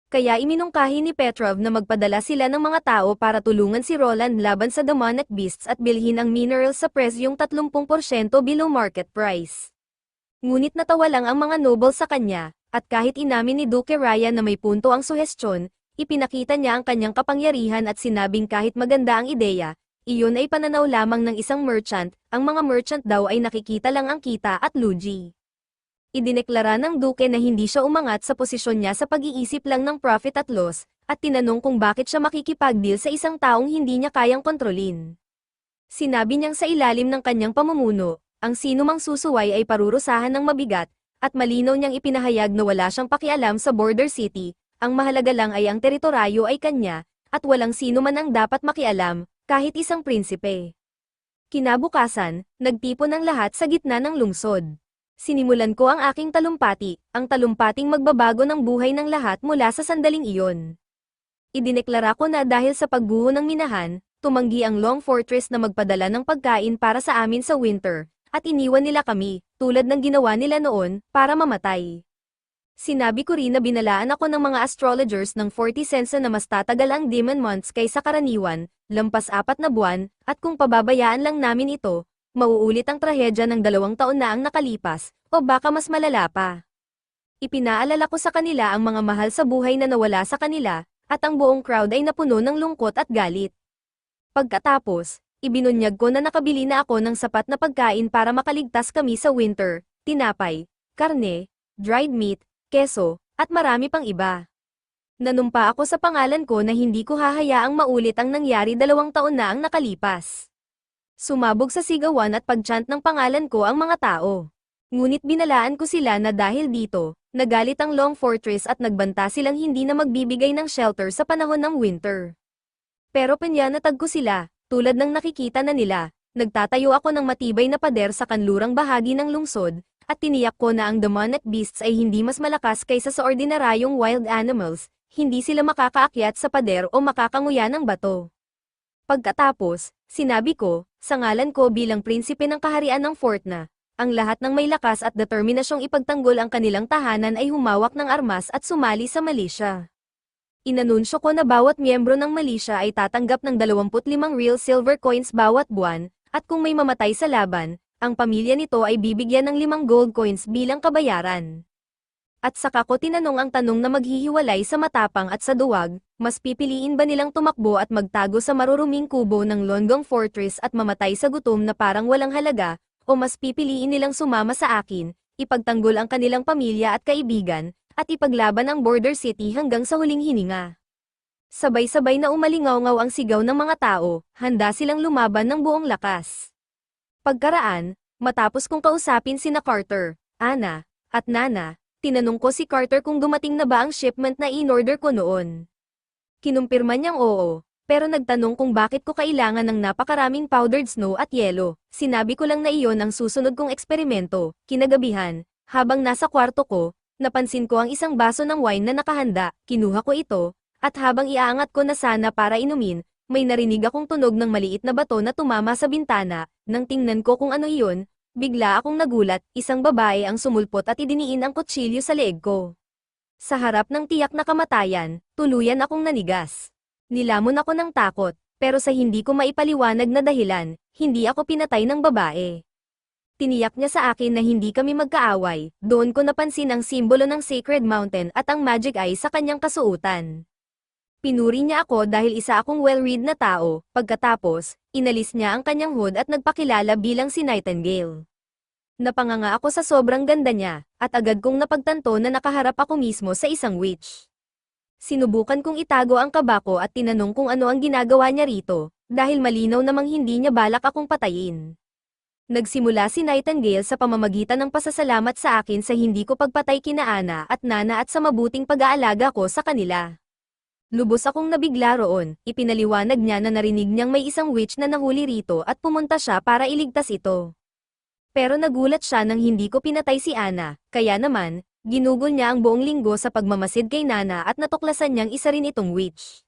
Kaya iminungkahi ni Petrov na magpadala sila ng mga tao para tulungan si Roland laban sa demonic beasts at bilhin ang minerals sa presyong 30% below market price. Ngunit natawa lang ang mga noble sa kanya, at kahit inamin ni Duke Ryan na may punto ang suhestyon, ipinakita niya ang kanyang kapangyarihan at sinabing kahit maganda ang ideya, iyon ay pananaw lamang ng isang merchant, ang mga merchant daw ay nakikita lang ang kita at lugi. Idineklara ng Duke na hindi siya umangat sa posisyon niya sa pag-iisip lang ng profit at loss, at tinanong kung bakit siya makikipag-deal sa isang taong hindi niya kayang kontrolin. Sinabi niyang sa ilalim ng kanyang pamumuno, ang sinumang susuway ay parurusahan ng mabigat, at malinaw niyang ipinahayag na wala siyang pakialam sa border city, ang mahalaga lang ay ang teritoryo ay kanya, at walang sino man ang dapat makialam, kahit isang prinsipe. Kinabukasan, nagtipon ang lahat sa gitna ng lungsod. Sinimulan ko ang aking talumpati, ang talumpating magbabago ng buhay ng lahat mula sa sandaling iyon. Idineklara ko na dahil sa pagguho ng minahan, tumanggi ang Long Fortress na magpadala ng pagkain para sa amin sa winter, at iniwan nila kami, tulad ng ginawa nila noon, para mamatay. Sinabi ko rin na binalaan ako ng mga astrologers ng 40 sensa na mas tatagal ang demon months kaysa karaniwan, lampas 4 na buwan, at kung pababayaan lang namin ito, mauulit ang trahedya ng 2 taon na ang nakalipas, o baka mas malala pa. Ipinaalala ko sa kanila ang mga mahal sa buhay na nawala sa kanila, at ang buong crowd ay napuno ng lungkot at galit. Pagkatapos, ibinunyag ko na nakabili na ako ng sapat na pagkain para makaligtas kami sa winter, tinapay, karne, dried meat, keso, at marami pang iba. Nanumpa ako sa pangalan ko na hindi ko hahayaang maulit ang nangyari 2 taon na ang nakalipas. Sumabog sa sigawan at pagchant ng pangalan ko ang mga tao. Ngunit binalaan ko sila na dahil dito, nagalit ang Long Fortress at nagbanta silang hindi na magbibigay ng shelter sa panahon ng winter. Pero pinyanatag ko sila, tulad ng nakikita na nila, nagtatayo ako ng matibay na pader sa kanlurang bahagi ng lungsod, at tiniyak ko na ang demonic beasts ay hindi mas malakas kaysa sa ordinaryong wild animals, hindi sila makakaakyat sa pader o makakanguya ng bato. Pagkatapos, sinabi ko, sa ngalan ko bilang prinsipe ng kaharian ng fort na, ang lahat ng may lakas at determinasyong ipagtanggol ang kanilang tahanan ay humawak ng armas at sumali sa milisya. Inanunsyo ko na bawat miyembro ng milisya ay tatanggap ng 25 real silver coins bawat buwan, at kung may mamatay sa laban, ang pamilya nito ay bibigyan ng 5 gold coins bilang kabayaran. At saka ko tinanong ang tanong na maghihiwalay sa matapang at sa duwag, mas pipiliin ba nilang tumakbo at magtago sa maruruming kubo ng Longgang Fortress at mamatay sa gutom na parang walang halaga, o mas pipiliin nilang sumama sa akin, ipagtanggol ang kanilang pamilya at kaibigan, at ipaglaban ang border city hanggang sa huling hininga. Sabay-sabay na umalingaw-ngaw ang sigaw ng mga tao, handa silang lumaban ng buong lakas. Pagkaraan, matapos kong kausapin sina Carter, Anna, at Nana, tinanong ko si Carter kung dumating na ba ang shipment na in-order ko noon. Kinumpirma niyang oo, pero nagtanong kung bakit ko kailangan ng napakaraming powdered snow at yelo. Sinabi ko lang na iyon ang susunod kong eksperimento. Kinagabihan, habang nasa kwarto ko, napansin ko ang isang baso ng wine na nakahanda, kinuha ko ito, at habang iaangat ko na sana para inumin, may narinig akong tunog ng maliit na bato na tumama sa bintana. Nang tingnan ko kung ano iyon, bigla akong nagulat, isang babae ang sumulpot at idiniin ang kutsilyo sa leeg ko. Sa harap ng tiyak na kamatayan, tuluyan akong nanigas. Nilamon ako ng takot, pero sa hindi ko maipaliwanag na dahilan, hindi ako pinatay ng babae. Tiniyak niya sa akin na hindi kami magkaaway, doon ko napansin ang simbolo ng Sacred Mountain at ang Magic Eye sa kanyang kasuotan. Pinuri niya ako dahil isa akong well-read na tao, pagkatapos, inalis niya ang kanyang hood at nagpakilala bilang si Nightingale. Napanganga ako sa sobrang ganda niya, at agad kong napagtanto na nakaharap ako mismo sa isang witch. Sinubukan kong itago ang kaba ko at tinanong kung ano ang ginagawa niya rito, dahil malinaw namang hindi niya balak akong patayin. Nagsimula si Nightingale sa pamamagitan ng pasasalamat sa akin sa hindi ko pagpatay kina Ana at Nana at sa mabuting pag-aalaga ko sa kanila. Lubos akong nabigla roon, ipinaliwanag niya na narinig niyang may isang witch na nahuli rito at pumunta siya para iligtas ito. Pero nagulat siya nang hindi ko pinatay si Ana, kaya naman, ginugol niya ang buong linggo sa pagmamasid kay Nana at natuklasan niyang isa rin itong witch.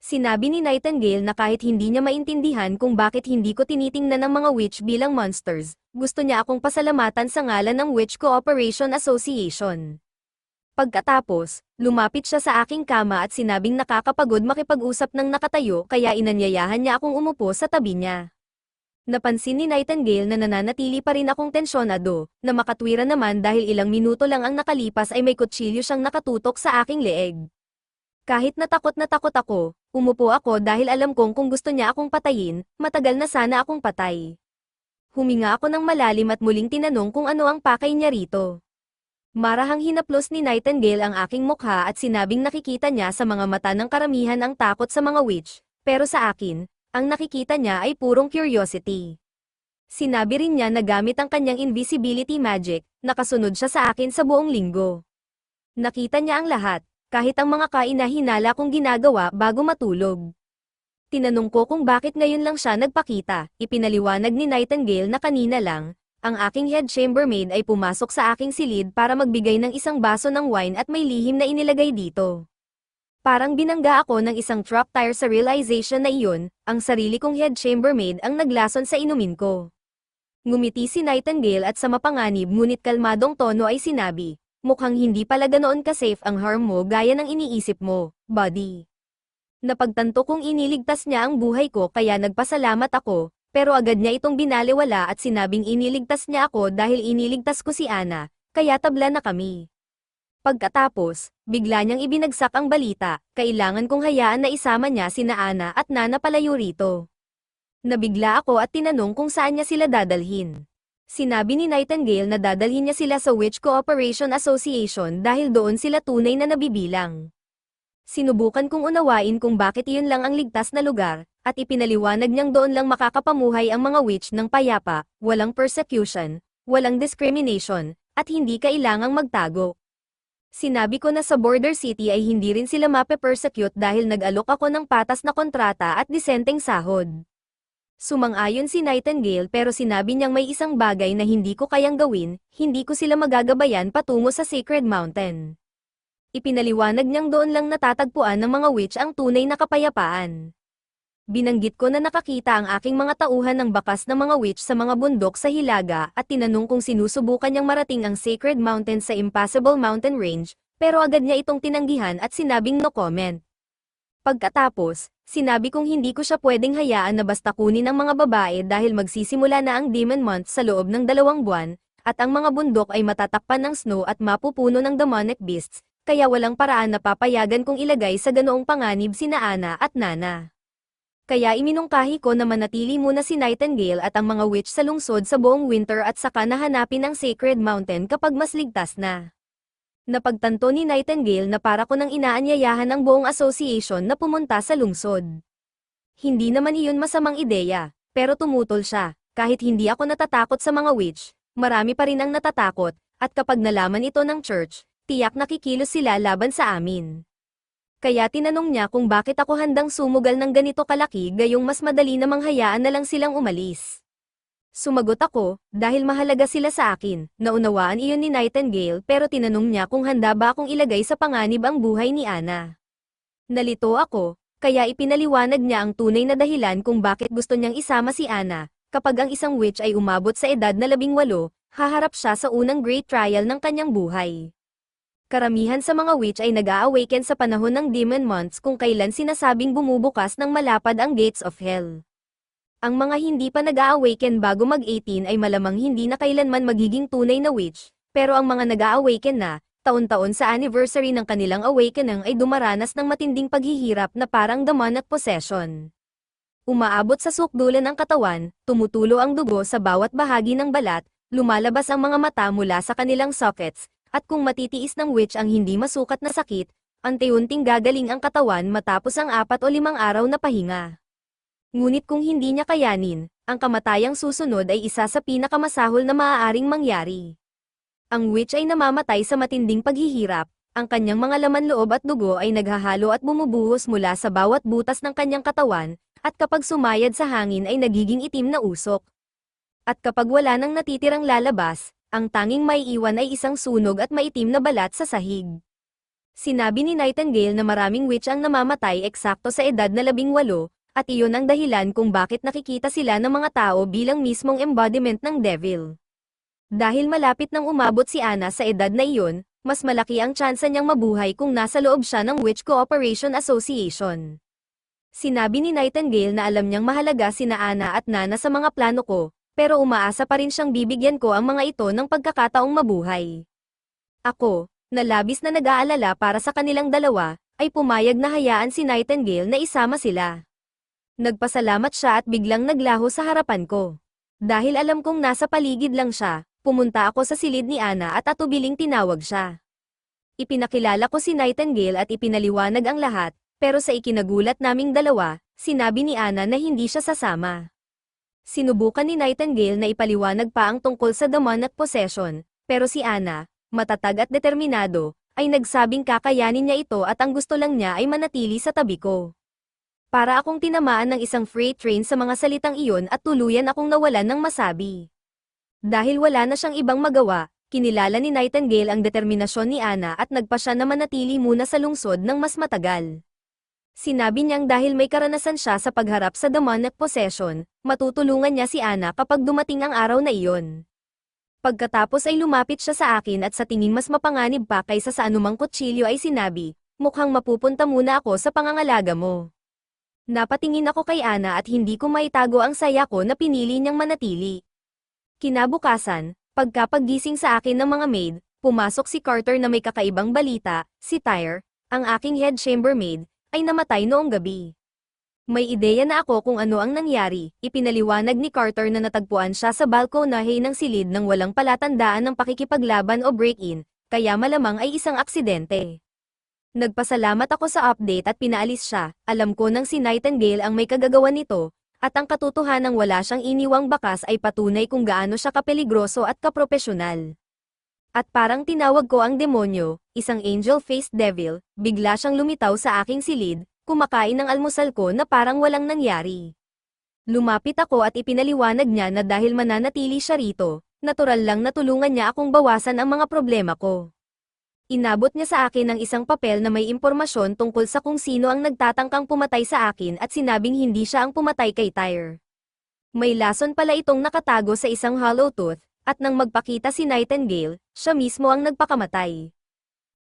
Sinabi ni Nightingale na kahit hindi niya maintindihan kung bakit hindi ko tinitingnan ng mga witch bilang monsters, gusto niya akong pasalamatan sa ngalan ng Witch Cooperation Association. Pagkatapos, lumapit siya sa aking kama at sinabing nakakapagod makipag-usap ng nakatayo kaya inanyayahan niya akong umupo sa tabi niya. Napansin ni Nightingale na nananatili pa rin akong tensyonado, na makatwiran naman dahil ilang minuto lang ang nakalipas ay may kutsilyo siyang nakatutok sa aking leeg. Kahit na takot ako, umupo ako dahil alam kong kung gusto niya akong patayin, matagal na sana akong patay. Huminga ako ng malalim at muling tinanong kung ano ang pakay niya rito. Marahang hinaplos ni Nightingale ang aking mukha at sinabing nakikita niya sa mga mata ng karamihan ang takot sa mga witch, pero sa akin, ang nakikita niya ay purong curiosity. Sinabi rin niya na gamit ang kanyang invisibility magic, nakasunod siya sa akin sa buong linggo. Nakita niya ang lahat, kahit ang mga kainahinala kong ginagawa bago matulog. Tinanong ko kung bakit ngayon lang siya nagpakita, ipinaliwanag ni Nightingale na kanina lang, ang aking head chambermaid ay pumasok sa aking silid para magbigay ng isang baso ng wine at may lihim na inilagay dito. Parang binangga ako ng isang truck tire sa realization na iyon, ang sarili kong head chambermaid ang naglason sa inumin ko. Ngumiti si Nightingale at sa mapanganib ngunit kalmadong tono ay sinabi, mukhang hindi pala ganoon ka-safe ang harm mo gaya ng iniisip mo, buddy. Napagtanto kong iniligtas niya ang buhay ko kaya nagpasalamat ako, pero agad niya itong binaliwala at sinabing iniligtas niya ako dahil iniligtas ko si Ana, kaya tabla na kami. Pagkatapos, bigla niyang ibinagsak ang balita, kailangan kong hayaan na isama niya sina Ana at Nana palayo rito. Nabigla ako at tinanong kung saan niya sila dadalhin. Sinabi ni Nightingale na dadalhin niya sila sa Witch Cooperation Association dahil doon sila tunay na nabibilang. Sinubukan kong unawain kung bakit iyon lang ang ligtas na lugar, at ipinaliwanag niyang doon lang makakapamuhay ang mga witch ng payapa, walang persecution, walang discrimination, at hindi kailangang magtago. Sinabi ko na sa border city ay hindi rin sila mape-persecute dahil nag-alok ako ng patas na kontrata at disenteng sahod. Sumang-ayon si Nightingale pero sinabi niyang may isang bagay na hindi ko kayang gawin, hindi ko sila magagabayan patungo sa Sacred Mountain. Ipinaliwanag niyang doon lang natatagpuan ng mga witch ang tunay na kapayapaan. Binanggit ko na nakakita ang aking mga tauhan ng bakas ng mga witch sa mga bundok sa Hilaga at tinanong kung sinusubukan niyang marating ang Sacred Mountain sa Impassable Mountain Range, pero agad niya itong tinanggihan at sinabing no comment. Pagkatapos, sinabi kong hindi ko siya pwedeng hayaan na basta kunin ang mga babae dahil magsisimula na ang Demon Month sa loob ng 2 buwan, at ang mga bundok ay matatakpan ng snow at mapupuno ng demonic beasts, kaya walang paraan na papayagan kong ilagay sa ganoong panganib sina Ana at Nana. Kaya iminungkahi ko na manatili muna si Nightingale at ang mga witch sa lungsod sa buong winter at saka nahanapin ang Sacred Mountain kapag mas ligtas na. Napagtanto ni Nightingale na para ko nang inaanyayahan ang buong association na pumunta sa lungsod. Hindi naman iyon masamang ideya, pero tumutol siya, kahit hindi ako natatakot sa mga witch, marami pa rin ang natatakot, at kapag nalaman ito ng church, tiyak nakikilos sila laban sa amin. Kaya tinanong niya kung bakit ako handang sumugal ng ganito kalaki gayong mas madali namang hayaan na lang silang umalis. Sumagot ako, dahil mahalaga sila sa akin, naunawaan iyon ni Nightingale pero tinanong niya kung handa ba akong ilagay sa panganib ang buhay ni Ana. Nalito ako, kaya ipinaliwanag niya ang tunay na dahilan kung bakit gusto niyang isama si Ana, kapag ang isang witch ay umabot sa edad na 18, haharap siya sa unang great trial ng kanyang buhay. Karamihan sa mga witch ay nag-a-awaken sa panahon ng demon months kung kailan sinasabing bumubukas ng malapad ang gates of hell. Ang mga hindi pa nag-a-awaken bago mag-18 ay malamang hindi na kailanman magiging tunay na witch, pero ang mga nag-a-awaken na, taon-taon sa anniversary ng kanilang awakening ay dumaranas ng matinding paghihirap na parang demonic possession. Umaabot sa sukdulan ng katawan, tumutulo ang dugo sa bawat bahagi ng balat, lumalabas ang mga mata mula sa kanilang sockets, at kung matitiis ng witch ang hindi masukat na sakit, unti-unting gagaling ang katawan matapos ang 4 o 5 araw na pahinga. Ngunit kung hindi niya kayanin, ang kamatayang susunod ay isa sa pinakamasahol na maaaring mangyari. Ang witch ay namamatay sa matinding paghihirap, ang kanyang mga laman loob at dugo ay naghahalo at bumubuhos mula sa bawat butas ng kanyang katawan, at kapag sumayad sa hangin ay nagiging itim na usok. At kapag wala nang natitirang lalabas, ang tanging may iwan ay isang sunog at maitim na balat sa sahig. Sinabi ni Nightingale na maraming witch ang namamatay eksakto sa edad na 18, at iyon ang dahilan kung bakit nakikita sila ng mga tao bilang mismong embodiment ng devil. Dahil malapit nang umabot si Ana sa edad na iyon, mas malaki ang tsansa niyang mabuhay kung nasa loob siya ng Witch Cooperation Association. Sinabi ni Nightingale na alam niyang mahalaga sina Ana at Nana sa mga plano ko, pero umaasa pa rin siyang bibigyan ko ang mga ito ng pagkakataong mabuhay. Ako, na labis na nag-aalala para sa kanilang dalawa, ay pumayag na hayaan si Nightingale na isama sila. Nagpasalamat siya at biglang naglaho sa harapan ko. Dahil alam kong nasa paligid lang siya, pumunta ako sa silid ni Ana at atubiling tinawag siya. Ipinakilala ko si Nightingale at ipinaliwanag ang lahat, pero sa ikinagulat naming dalawa, sinabi ni Ana na hindi siya sasama. Sinubukan ni Nightingale na ipaliwanag pa ang tungkol sa demonic possession, pero si Ana, matatag at determinado, ay nagsabing kakayanin niya ito at ang gusto lang niya ay manatili sa tabi ko. Para akong tinamaan ng isang freight train sa mga salitang iyon at tuluyan akong nawalan ng masabi. Dahil wala na siyang ibang magawa, kinilala ni Nightingale ang determinasyon ni Ana at nagpa siya na manatili muna sa lungsod ng mas matagal. Sinabi niyang dahil may karanasan siya sa pagharap sa demonic possession, matutulungan niya si Ana kapag dumating ang araw na iyon. Pagkatapos ay lumapit siya sa akin at sa tingin mas mapanganib pa kaysa sa anumang kutsilyo ay sinabi, mukhang mapupunta muna ako sa pangangalaga mo. Napatingin ako kay Ana at hindi ko maitago ang saya ko na pinili niyang manatili. Kinabukasan, pagkapagising sa akin ng mga maid, pumasok si Carter na may kakaibang balita, si Tyre, ang aking head chambermaid, ay namatay noong gabi. May ideya na ako kung ano ang nangyari, ipinaliwanag ni Carter na natagpuan siya sa balkonahe ng silid ng walang palatandaan ng pakikipaglaban o break-in, kaya malamang ay isang aksidente. Nagpasalamat ako sa update at pinaalis siya, alam ko nang si Nightingale ang may kagagawan nito, at ang katotohanang wala siyang iniwang bakas ay patunay kung gaano siya kapeligroso at kapropesyonal. At parang tinawag ko ang demonyo, isang angel-faced devil, bigla siyang lumitaw sa aking silid, kumakain ng almusal ko na parang walang nangyari. Lumapit ako at ipinaliwanag niya na dahil mananatili siya rito, natural lang na tulungan niya akong bawasan ang mga problema ko. Inabot niya sa akin ang isang papel na may impormasyon tungkol sa kung sino ang nagtatangkang pumatay sa akin at sinabing hindi siya ang pumatay kay Tyre. May lason pala itong nakatago sa isang hollow tooth, at nang magpakita si Nightingale, siya mismo ang nagpakamatay.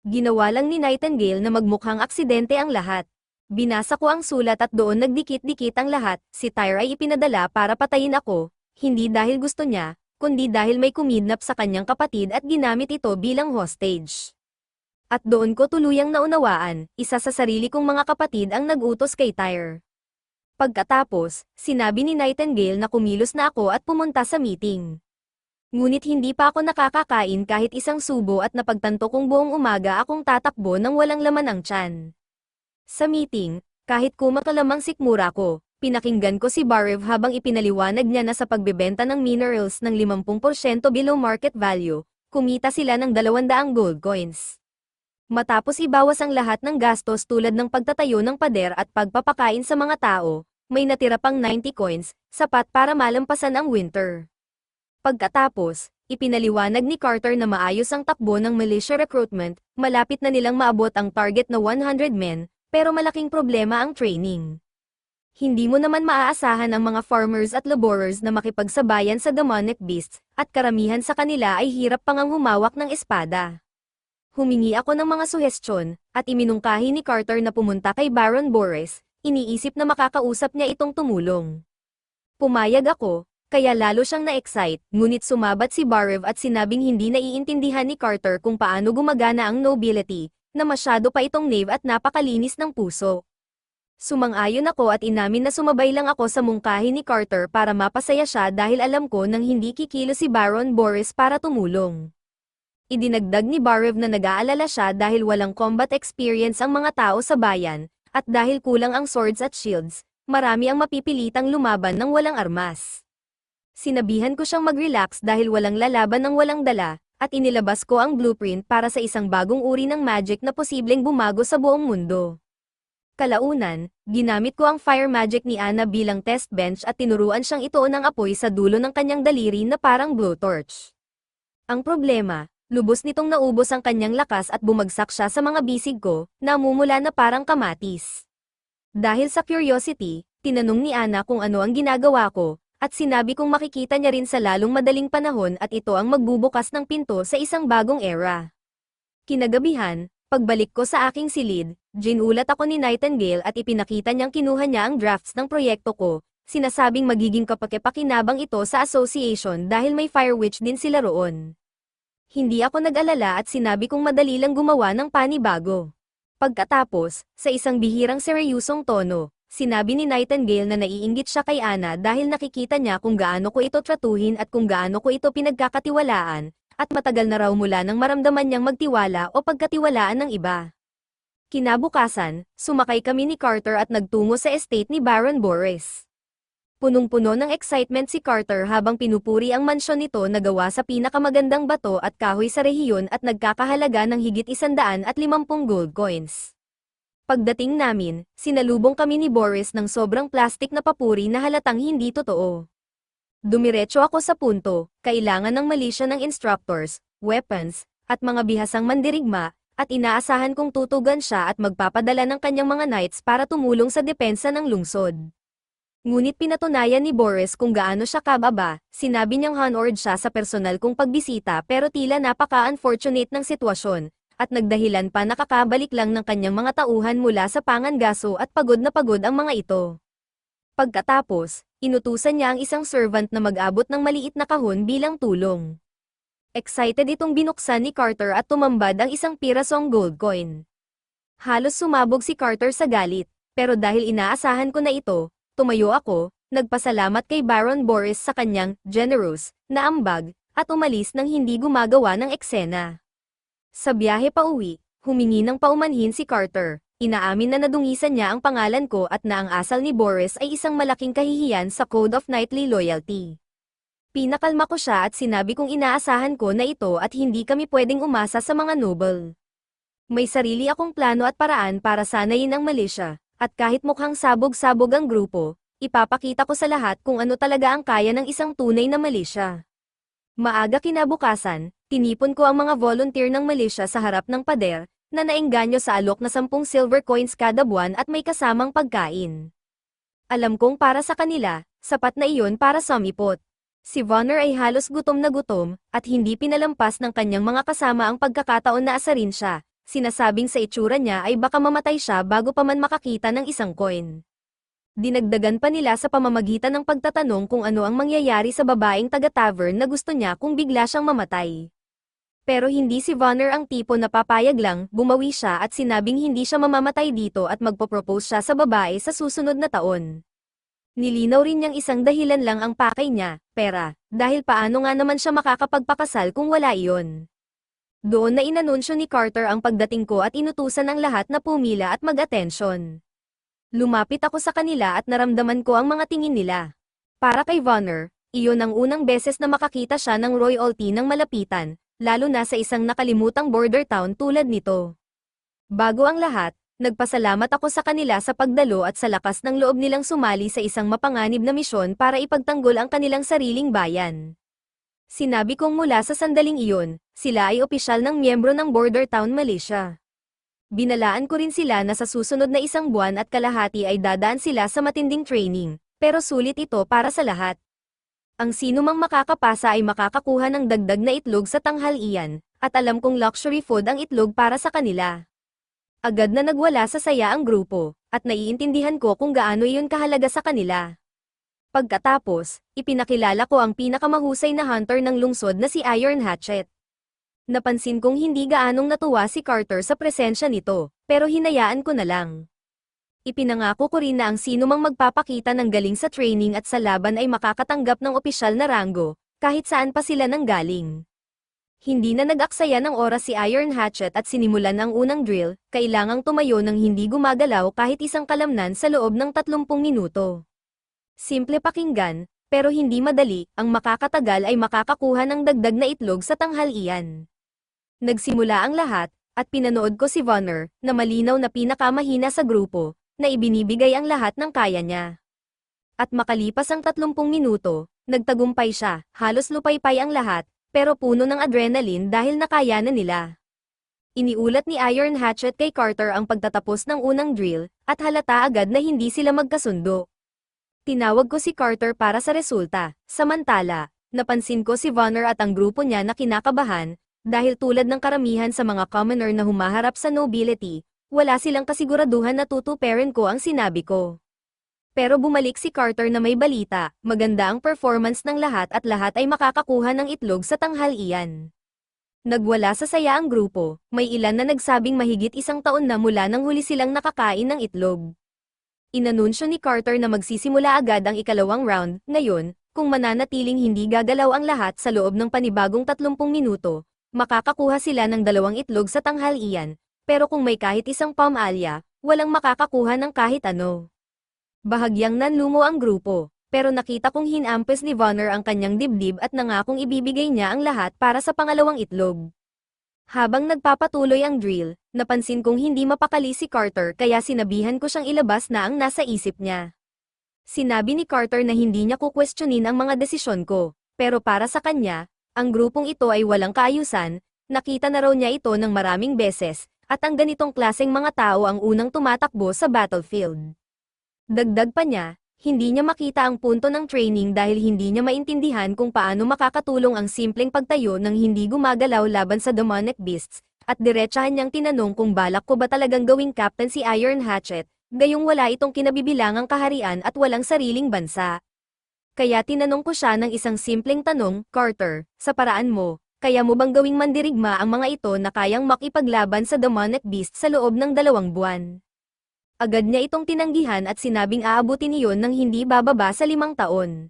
Ginawa lang ni Nightingale na magmukhang aksidente ang lahat. Binasa ko ang sulat at doon nagdikit-dikit ang lahat, si Tyre ay ipinadala para patayin ako, hindi dahil gusto niya, kundi dahil may kumidnap sa kanyang kapatid at ginamit ito bilang hostage. At doon ko tuluyang naunawaan, isa sa sarili kong mga kapatid ang nag-utos kay Tyre. Pagkatapos, sinabi ni Nightingale na kumilos na ako at pumunta sa meeting. Ngunit hindi pa ako nakakakain kahit isang subo at napagtanto kong buong umaga akong tatakbo nang walang laman ang tiyan. Sa meeting, kahit kumakalamang sikmura ko, pinakinggan ko si Barev habang ipinaliwanag niya na sa pagbebenta ng minerals ng 50% below market value, kumita sila ng 200 gold coins. Matapos ibawas ang lahat ng gastos tulad ng pagtatayo ng pader at pagpapakain sa mga tao, may natira pang 90 coins, sapat para malampasan ang winter. Pagkatapos, ipinaliwanag ni Carter na maayos ang takbo ng militia recruitment, malapit na nilang maabot ang target na 100 men, pero malaking problema ang training. Hindi mo naman maaasahan ang mga farmers at laborers na makipagsabayan sa demonic beasts, at karamihan sa kanila ay hirap pang humawak ng espada. Humingi ako ng mga suhestyon, at iminungkahi ni Carter na pumunta kay Baron Boris, iniisip na makakausap niya itong tumulong. Pumayag ako, kaya lalo siyang na-excite, ngunit sumabat si Barev at sinabing hindi naiintindihan ni Carter kung paano gumagana ang nobility, na masyado pa itong knave at napakalinis ng puso. Sumang-ayon ako at inamin na sumabay lang ako sa mungkahi ni Carter para mapasaya siya dahil alam ko nang hindi kikilo si Baron Boris para tumulong. Idinagdag ni Barev na nag-aalala siya dahil walang combat experience ang mga tao sa bayan, at dahil kulang ang swords at shields, marami ang mapipilitang lumaban ng walang armas. Sinabihan ko siyang mag-relax dahil walang lalaban ng walang dala, at inilabas ko ang blueprint para sa isang bagong uri ng magic na posibleng bumago sa buong mundo. Kalaunan, ginamit ko ang fire magic ni Ana bilang test bench at tinuruan siyang ituon ng apoy sa dulo ng kanyang daliri na parang blowtorch. Ang problema, lubos nitong naubos ang kanyang lakas at bumagsak siya sa mga bisig ko, namumula na parang kamatis. Dahil sa curiosity, tinanong ni Ana kung ano ang ginagawa ko, at sinabi kong makikita niya rin sa lalong madaling panahon at ito ang magbubukas ng pinto sa isang bagong era. Kinagabihan, pagbalik ko sa aking silid, ginulat ako ni Nightingale at ipinakita niyang kinuha niya ang drafts ng proyekto ko, sinasabing magiging kapaki-pakinabang ito sa association dahil may Fire Witch din sila roon. Hindi ako nag-alala at sinabi kong madali lang gumawa ng panibago. Pagkatapos, sa isang bihirang seryosong tono, sinabi ni Nightingale na naiinggit siya kay Ana dahil nakikita niya kung gaano ko ito tratuhin at kung gaano ko ito pinagkakatiwalaan, at matagal na raw mula nang maramdaman niyang magtiwala o pagkatiwalaan ng iba. Kinabukasan, sumakay kami ni Carter at nagtungo sa estate ni Baron Boris. Punong-puno ng excitement si Carter habang pinupuri ang mansyon nito na gawa sa pinakamagandang bato at kahoy sa rehiyon at nagkakahalaga ng higit 150 gold coins. Pagdating namin, sinalubong kami ni Boris ng sobrang plastic na papuri na halatang hindi totoo. Dumiretso ako sa punto, kailangan ng militia ng instructors, weapons, at mga bihasang mandirigma, at inaasahan kong tutugan siya at magpapadala ng kanyang mga knights para tumulong sa depensa ng lungsod. Ngunit pinatunayan ni Boris kung gaano siya kababa, sinabi niyang honored siya sa personal kong pagbisita pero tila napaka-unfortunate ng sitwasyon, at nagdahilan pa nakakabalik lang ng kanyang mga tauhan mula sa pangangaso at pagod na pagod ang mga ito. Pagkatapos, inutusan niya ang isang servant na mag-abot ng maliit na kahon bilang tulong. Excited itong binuksan ni Carter at tumambad ang isang pirasong gold coin. Halos sumabog si Carter sa galit, pero dahil inaasahan ko na ito, tumayo ako, nagpasalamat kay Baron Boris sa kanyang generous na ambag, at umalis nang hindi gumagawa ng eksena. Sa biyahe pa uwi, humingi ng paumanhin si Carter, inaamin na nadungisan niya ang pangalan ko at na ang asal ni Boris ay isang malaking kahihiyan sa Code of Knightly Loyalty. Pinakalma ko siya at sinabi kong inaasahan ko na ito at hindi kami pwedeng umasa sa mga noble. May sarili akong plano at paraan para sanayin ang militia. At kahit mukhang sabog-sabog ang grupo, ipapakita ko sa lahat kung ano talaga ang kaya ng isang tunay na militia. Maaga kinabukasan, tinipon ko ang mga volunteer ng militia sa harap ng pader, na naengganyo sa alok na 10 silver coins kada buwan at may kasamang pagkain. Alam kong para sa kanila, sapat na iyon para sumipot. Si Vonner ay halos gutom na gutom, at hindi pinalampas ng kanyang mga kasama ang pagkakataon na asarin siya. Sinasabing sa itsura niya ay baka mamatay siya bago pa man makakita ng isang coin. Dinagdagan pa nila sa pamamagitan ng pagtatanong kung ano ang mangyayari sa babaeng taga-tavern na gusto niya kung bigla siyang mamatay. Pero hindi si Vonner ang tipo na papayag lang, bumawi siya at sinabing hindi siya mamamatay dito at magpo-propose siya sa babae sa susunod na taon. Nilinaw rin niyang isang dahilan lang ang pakay niya, pera, dahil paano nga naman siya makakapagpakasal kung wala iyon. Doon na inanunsyo ni Carter ang pagdating ko at inutusan ang lahat na pumila at mag-atensyon. Lumapit ako sa kanila at naramdaman ko ang mga tingin nila. Para kay Vonner, iyon ang unang beses na makakita siya ng royalty ng malapitan, lalo na sa isang nakalimutang border town tulad nito. Bago ang lahat, nagpasalamat ako sa kanila sa pagdalo at sa lakas ng loob nilang sumali sa isang mapanganib na misyon para ipagtanggol ang kanilang sariling bayan. Sinabi kong mula sa sandaling iyon, sila ay opisyal ng miyembro ng Border Town Militia. Binalaan ko rin sila na sa susunod na 1 buwan at kalahati ay dadaan sila sa matinding training, pero sulit ito para sa lahat. Ang sinumang makakapasa ay makakakuha ng dagdag na itlog sa tanghalian, at alam kong luxury food ang itlog para sa kanila. Agad na nagwala sa saya ang grupo, at naiintindihan ko kung gaano iyon kahalaga sa kanila. Pagkatapos, ipinakilala ko ang pinakamahusay na hunter ng lungsod na si Iron Hatchet. Napansin kong hindi gaanong natuwa si Carter sa presensya nito, pero hinayaan ko na lang. Ipinangako ko rin na ang sinumang magpapakita ng galing sa training at sa laban ay makakatanggap ng opisyal na ranggo, kahit saan pa sila nanggaling. Hindi na nag-aksaya ng oras si Iron Hatchet at sinimulan ang unang drill, kailangang tumayo ng hindi gumagalaw kahit isang kalamnan sa loob ng 30 minuto. Simple pakinggan, pero hindi madali, ang makakatagal ay makakakuha ng dagdag na itlog sa tanghalian. Nagsimula ang lahat, at pinanood ko si Vonner, na malinaw na pinakamahina sa grupo, na ibinibigay ang lahat ng kaya niya. At makalipas ang 30 minuto, nagtagumpay siya, halos lupaypay ang lahat, pero puno ng adrenaline dahil nakaya na nila. Iniulat ni Iron Hatchet kay Carter ang pagtatapos ng unang drill, at halata agad na hindi sila magkasundo. Tinawag ko si Carter para sa resulta, samantala, napansin ko si Vonner at ang grupo niya na kinakabahan, Dahil tulad ng karamihan sa mga commoner na humaharap sa nobility, wala silang kasiguraduhan na tutuparin ko ang sinabi ko. Pero bumalik si Carter na may balita, maganda ang performance ng lahat at lahat ay makakakuha ng itlog sa tanghalian. Nagwala sa saya ang grupo, may ilan na nagsabing mahigit isang taon na mula nang huli silang nakakain ng itlog. Inanunsyo ni Carter na magsisimula agad ang ikalawang round, ngayon, kung mananatiling hindi gagalaw ang lahat sa loob ng panibagong 30 minuto, makakakuha sila ng 2 itlog sa tanghalian, pero kung may kahit isang pamilya, walang makakakuha ng kahit ano. Bahagyang nanlumo ang grupo, pero nakita kong hinampes ni Vonner ang kanyang dibdib at nangakong ibibigay niya ang lahat para sa pangalawang itlog. Habang nagpapatuloy ang drill, napansin kong hindi mapakali si Carter kaya sinabihan ko siyang ilabas na ang nasa isip niya. Sinabi ni Carter na hindi niya kukwestiyonin ang mga desisyon ko, pero para sa kanya, ang grupong ito ay walang kaayusan, nakita na raw niya ito ng maraming beses, at ang ganitong klaseng mga tao ang unang tumatakbo sa battlefield. Dagdag pa niya, hindi niya makita ang punto ng training dahil hindi niya maintindihan kung paano makakatulong ang simpleng pagtayo ng hindi gumagalaw laban sa demonic beasts, at diretsahan niyang tinanong kung balak ko ba talagang gawing captain si Iron Hatchet, gayong wala itong kinabibilangang kaharian at walang sariling bansa. Kaya tinanong ko siya ng isang simpleng tanong, Carter, sa paraan mo, kaya mo bang gawing mandirigma ang mga ito na kayang makipaglaban sa demonic beast sa loob ng 2 buwan? Agad niya itong tinanggihan at sinabing aabutin iyon ng hindi bababa sa 5 taon.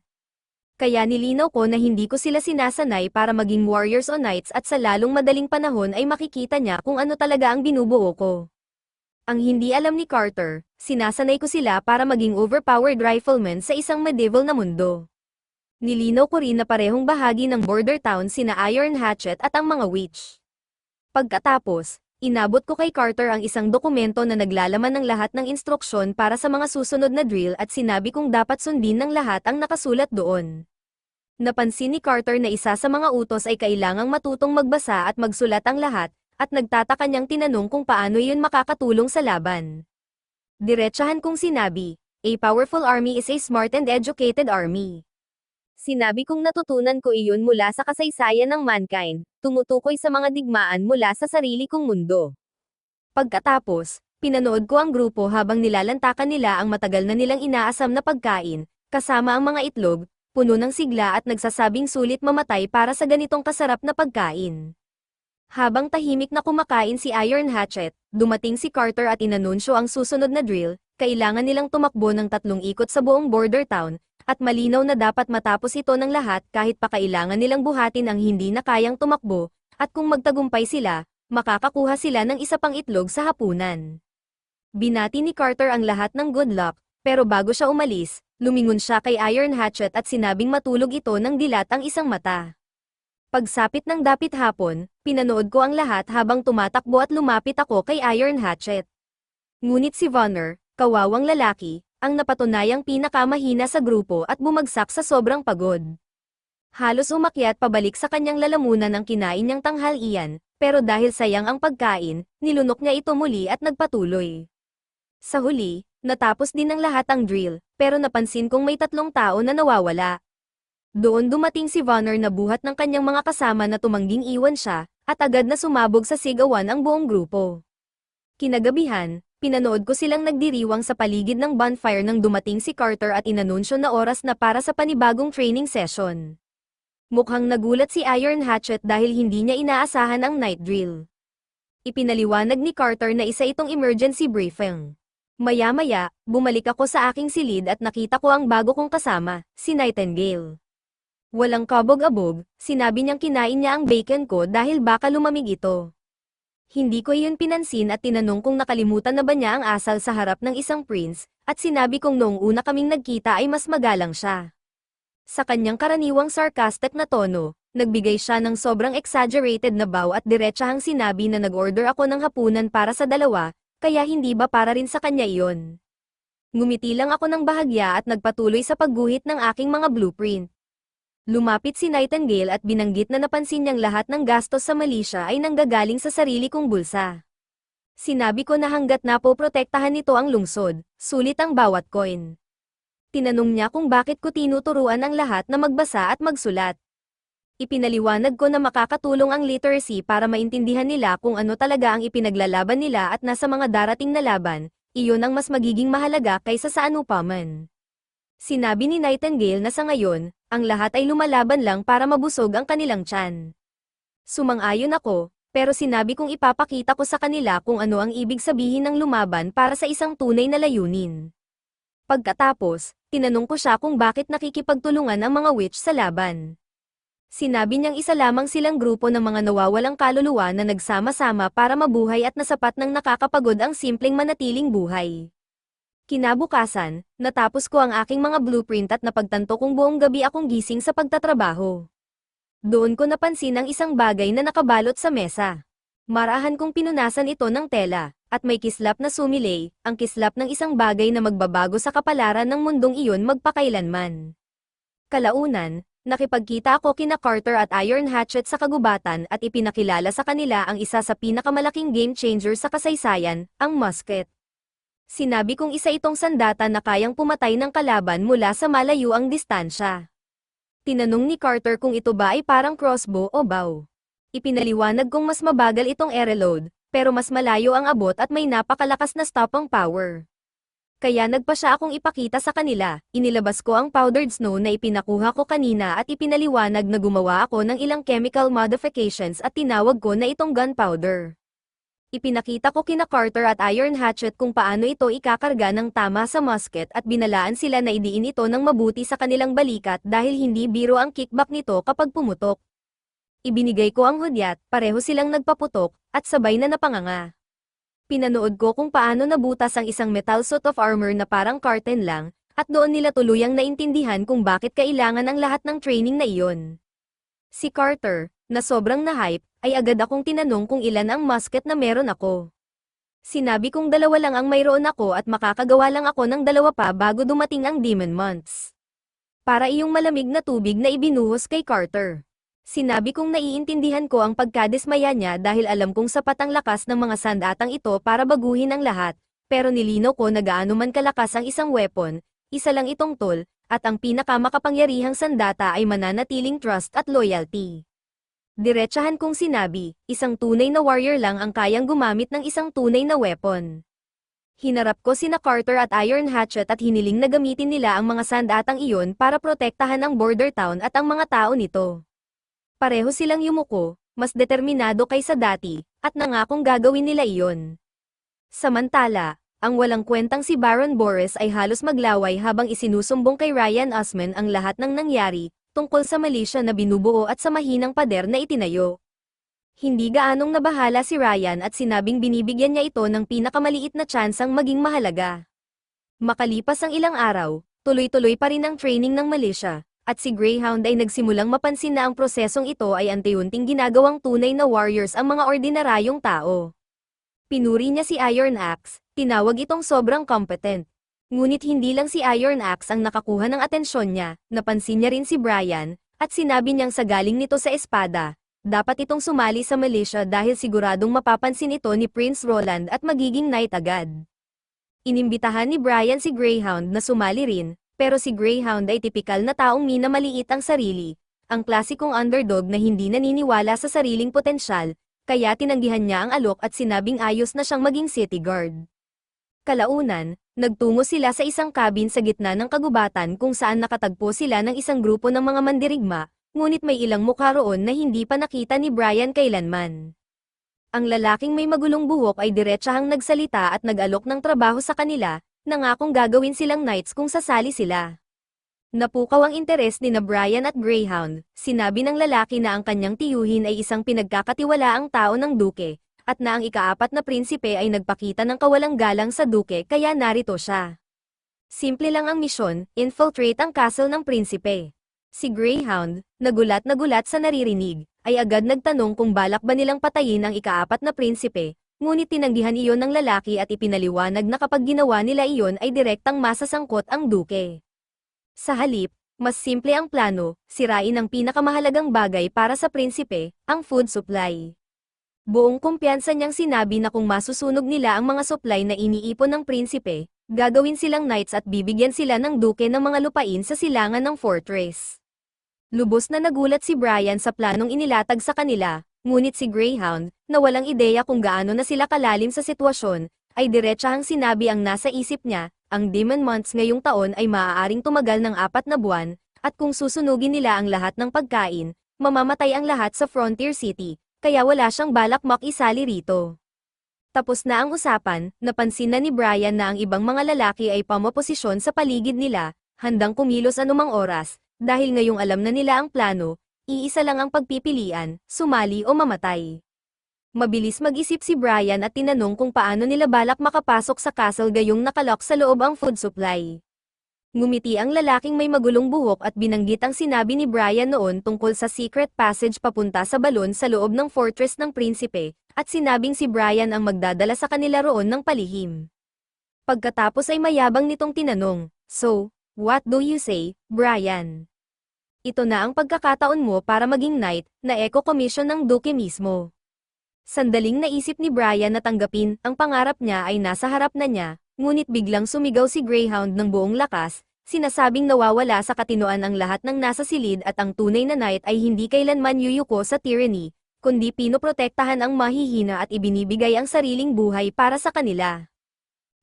Kaya nilinaw ko na hindi ko sila sinasanay para maging warriors o knights at sa lalong madaling panahon ay makikita niya kung ano talaga ang binubuo ko. Ang hindi alam ni Carter, sinasanay ko sila para maging overpowered riflemen sa isang medieval na mundo. Nilinaw ko rin na parehong bahagi ng border town sina Iron Hatchet at ang mga witch. Pagkatapos, inabot ko kay Carter ang isang dokumento na naglalaman ng lahat ng instruksyon para sa mga susunod na drill at sinabi kong dapat sundin ng lahat ang nakasulat doon. Napansin ni Carter na isa sa mga utos ay kailangang matutong magbasa at magsulat ang lahat, at nagtataka niyang tinanong kung paano iyon makakatulong sa laban. Diretsahan kong sinabi, a powerful army is a smart and educated army. Sinabi kong natutunan ko iyon mula sa kasaysayan ng mankind, tumutukoy sa mga digmaan mula sa sarili kong mundo. Pagkatapos, pinanood ko ang grupo habang nilalantakan nila ang matagal na nilang inaasam na pagkain, kasama ang mga itlog, puno ng sigla at nagsasabing sulit mamatay para sa ganitong kasarap na pagkain. Habang tahimik na kumakain si Iron Hatchet, dumating si Carter at inanunsyo ang susunod na drill, kailangan nilang tumakbo ng 3 ikot sa buong border town, at malinaw na dapat matapos ito ng lahat kahit pa kailangan nilang buhatin ang hindi na kayang tumakbo, at kung magtagumpay sila, makakakuha sila ng isa pang itlog sa hapunan. Binati ni Carter ang lahat ng good luck, pero bago siya umalis, lumingon siya kay Iron Hatchet at sinabing matulog ito ng dilat ang isang mata. Pagsapit ng dapit hapon, pinanood ko ang lahat habang tumatakbo at lumapit ako kay Iron Hatchet. Ngunit si Vonner, kawawang lalaki, ang napatunayang pinakamahina sa grupo at bumagsak sa sobrang pagod. Halos umakyat pabalik sa kanyang lalamunan ang kinain niyang tanghalian, pero dahil sayang ang pagkain, nilunok niya ito muli at nagpatuloy. Sa huli, natapos din ng lahat ang drill, pero napansin kong may 3 tao na nawawala. Doon dumating si Vonner na buhat ng kanyang mga kasama na tumangging iwan siya, at agad na sumabog sa sigawan ang buong grupo. Kinagabihan, pinanood ko silang nagdiriwang sa paligid ng bonfire nang dumating si Carter at inanunsyo na oras na para sa panibagong training session. Mukhang nagulat si Iron Hatchet dahil hindi niya inaasahan ang night drill. Ipinaliwanag ni Carter na isa itong emergency briefing. Maya-maya, bumalik ako sa aking silid at nakita ko ang bago kong kasama, si Nightingale. Walang kabog-abog, sinabi niyang kinain niya ang bacon ko dahil baka lumamig ito. Hindi ko iyon pinansin at tinanong kung nakalimutan na ba niya ang asal sa harap ng isang prince, at sinabi kong noong una kaming nagkita ay mas magalang siya. Sa kanyang karaniwang sarcastic na tono, nagbigay siya ng sobrang exaggerated na bow at diretsahang sinabi na nag-order ako ng hapunan para sa 2, kaya hindi ba para rin sa kanya iyon. Ngumiti lang ako ng bahagya at nagpatuloy sa pagguhit ng aking mga blueprint. Lumapit si Nightingale at binanggit na napansin niyang lahat ng gastos sa Malaysia ay nanggagaling sa sarili kong bulsa. Sinabi ko na hanggat napoprotektahan nito ang lungsod, sulit ang bawat coin. Tinanong niya kung bakit ko tinuturuan ang lahat na magbasa at magsulat. Ipinaliwanag ko na makakatulong ang literacy para maintindihan nila kung ano talaga ang ipinaglalaban nila at nasa mga darating na laban, iyon ang mas magiging mahalaga kaysa sa anupaman. Sinabi ni Nightingale na sa ngayon, ang lahat ay lumalaban lang para mabusog ang kanilang tiyan. Sumang-ayon ako, pero sinabi kong ipapakita ko sa kanila kung ano ang ibig sabihin ng lumaban para sa isang tunay na layunin. Pagkatapos, tinanong ko siya kung bakit nakikipagtulungan ang mga witch sa laban. Sinabi niyang isa lamang silang grupo ng mga nawawalang kaluluwa na nagsama-sama para mabuhay at nasapat ng nakakapagod ang simpleng manatiling buhay. Kinabukasan, natapos ko ang aking mga blueprint at napagtanto kong buong gabi akong gising sa pagtatrabaho. Doon ko napansin ang isang bagay na nakabalot sa mesa. Marahan kong pinunasan ito ng tela, at may kislap na sumilay, ang kislap ng isang bagay na magbabago sa kapalaran ng mundong iyon magpakailanman. Kalaunan, nakipagkita ako kina Carter at Iron Hatchet sa kagubatan at ipinakilala sa kanila ang isa sa pinakamalaking game changer sa kasaysayan, ang musket. Sinabi kong isa itong sandata na kayang pumatay ng kalaban mula sa malayo ang distansya. Tinanong ni Carter kung ito ba ay parang crossbow o bow. Ipinaliwanag kong mas mabagal itong reload, pero mas malayo ang abot at may napakalakas na stopping power. Kaya nagpa siya akong ipakita sa kanila, inilabas ko ang powdered snow na ipinakuha ko kanina at ipinaliwanag na gumawa ako ng ilang chemical modifications at tinawag ko na itong gunpowder. Ipinakita ko kina Carter at Iron Hatchet kung paano ito ikakarga ng tama sa musket at binalaan sila na idiin ito ng mabuti sa kanilang balikat dahil hindi biro ang kickback nito kapag pumutok. Ibinigay ko ang hudyat, pareho silang nagpaputok, at sabay na napanganga. Pinanood ko kung paano nabutas ang isang metal suit of armor na parang curtain lang, at doon nila tuluyang naintindihan kung bakit kailangan ang lahat ng training na iyon. Si Carter, na sobrang na-hype, ay agad akong tinanong kung ilan ang musket na meron ako. Sinabi kong 2 lang ang mayroon ako at makakagawa lang ako ng 2 pa bago dumating ang Demon Months. Para iyong malamig na tubig na ibinuhos kay Carter. Sinabi kong naiintindihan ko ang pagkadismaya niya dahil alam kong sapat ang lakas ng mga sandatang ito para baguhin ang lahat, pero nilinaw ko na gaano man kalakas ang isang weapon, isa lang itong tool, at ang pinakamakapangyarihang sandata ay mananatiling trust at loyalty. Diretsahan kong sinabi, isang tunay na warrior lang ang kayang gumamit ng isang tunay na weapon. Hinarap ko sina Carter at Iron Hatchet at hiniling na gamitin nila ang mga sandatang iyon para protektahan ang border town at ang mga tao nito. Pareho silang yumuko, mas determinado kaysa dati, at nangakong gagawin nila iyon. Samantala, ang walang kwentang si Baron Boris ay halos maglaway habang isinusumbong kay Ryan Osman ang lahat ng nangyari, tungkol sa malisya na binubuo at sa mahinang pader na itinayo. Hindi gaanong nabahala si Ryan at sinabing binibigyan niya ito ng pinakamaliit na tsansang maging mahalaga. Makalipas ang ilang araw, tuloy-tuloy pa rin ang training ng malisya. At si Greyhound ay nagsimulang mapansin na ang prosesong ito ay unti-unting ginagawang tunay na warriors ang mga ordinaryong tao. Pinuri niya si Iron Axe, tinawag itong sobrang competent. Ngunit hindi lang si Iron Axe ang nakakuha ng atensyon niya, napansin niya rin si Brian, at sinabi niyang sa galing nito sa espada, dapat itong sumali sa militia dahil siguradong mapapansin ito ni Prince Roland at magiging knight agad. Inimbitahan ni Brian si Greyhound na sumali rin, pero si Greyhound ay tipikal na taong minamaliit ang sarili, ang klasikong underdog na hindi naniniwala sa sariling potensyal, kaya tinanggihan niya ang alok at sinabing ayos na siyang maging city guard. Kalaunan, nagtungo sila sa isang cabin sa gitna ng kagubatan kung saan nakatagpo sila ng isang grupo ng mga mandirigma, ngunit may ilang mukha roon na hindi pa nakita ni Brian kailanman. Ang lalaking may magulong buhok ay diretsahang nagsalita at nag-alok ng trabaho sa kanila, nangakong gagawin silang knights kung sasali sila. Napukaw ang interes ni na Brian at Greyhound, sinabi ng lalaki na ang kanyang tiyuhin ay isang pinagkakatiwalaang tao ng duke, at na ang ika-4 na prinsipe ay nagpakita ng kawalang galang sa duke kaya narito siya. Simple lang ang misyon, infiltrate ang castle ng prinsipe. Si Greyhound, nagulat sa naririnig, ay agad nagtanong kung balak ba nilang patayin ang ika-4 na prinsipe, ngunit tinanggihan iyon ng lalaki at ipinaliwanag na kapag ginawa nila iyon ay direktang masasangkot ang duke. Sa halip, mas simple ang plano, sirain ang pinakamahalagang bagay para sa prinsipe, ang food supply. Buong kumpiyansa niyang sinabi na kung masusunog nila ang mga supply na iniipon ng prinsipe, gagawin silang knights at bibigyan sila ng duke ng mga lupain sa silangan ng fortress. Lubos na nagulat si Brian sa planong inilatag sa kanila, ngunit si Greyhound, na walang ideya kung gaano na sila kalalim sa sitwasyon, ay diretsahang sinabi ang nasa isip niya, ang Demon Months ngayong taon ay maaaring tumagal ng 4 na buwan, at kung susunugin nila ang lahat ng pagkain, mamamatay ang lahat sa Frontier City, kaya wala siyang balak makisali rito. Tapos na ang usapan, napansin na ni Brian na ang ibang mga lalaki ay pamaposisyon sa paligid nila, handang kumilos anumang oras, dahil ngayong alam na nila ang plano, iisa lang ang pagpipilian, sumali o mamatay. Mabilis mag-isip si Brian at tinanong kung paano nila balak makapasok sa castle gayong nakalock sa loob ang food supply. Ngumiti ang lalaking may magulong buhok at binanggit ang sinabi ni Brian noon tungkol sa secret passage papunta sa balon sa loob ng fortress ng prinsipe, at sinabing si Brian ang magdadala sa kanila roon ng palihim. Pagkatapos ay mayabang nitong tinanong, "So, what do you say, Brian? Ito na ang pagkakataon mo para maging knight, na eco commission ng duke mismo." Sandaling naisip ni Brian na tanggapin, ang pangarap niya ay nasa harap na niya, ngunit biglang sumigaw si Greyhound ng buong lakas, sinasabing nawawala sa katinoan ang lahat ng nasa silid at ang tunay na knight ay hindi kailanman yuyuko sa tyranny, kundi pinoprotektahan ang mahihina at ibinibigay ang sariling buhay para sa kanila.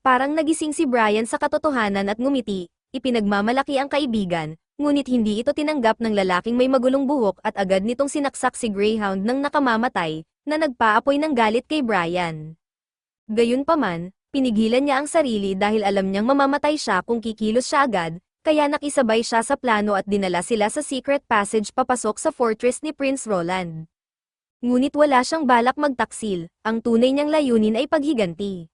Parang nagising si Brian sa katotohanan at ngumiti, ipinagmamalaki ang kaibigan, ngunit hindi ito tinanggap ng lalaking may magulong buhok at agad nitong sinaksak si Greyhound ng nakamamatay, na nagpaapoy ng galit kay Brian. Gayunpaman, pinigilan niya ang sarili dahil alam niyang mamamatay siya kung kikilos siya agad, kaya nakisabay siya sa plano at dinala sila sa secret passage papasok sa fortress ni Prince Roland. Ngunit wala siyang balak magtaksil, ang tunay niyang layunin ay paghiganti.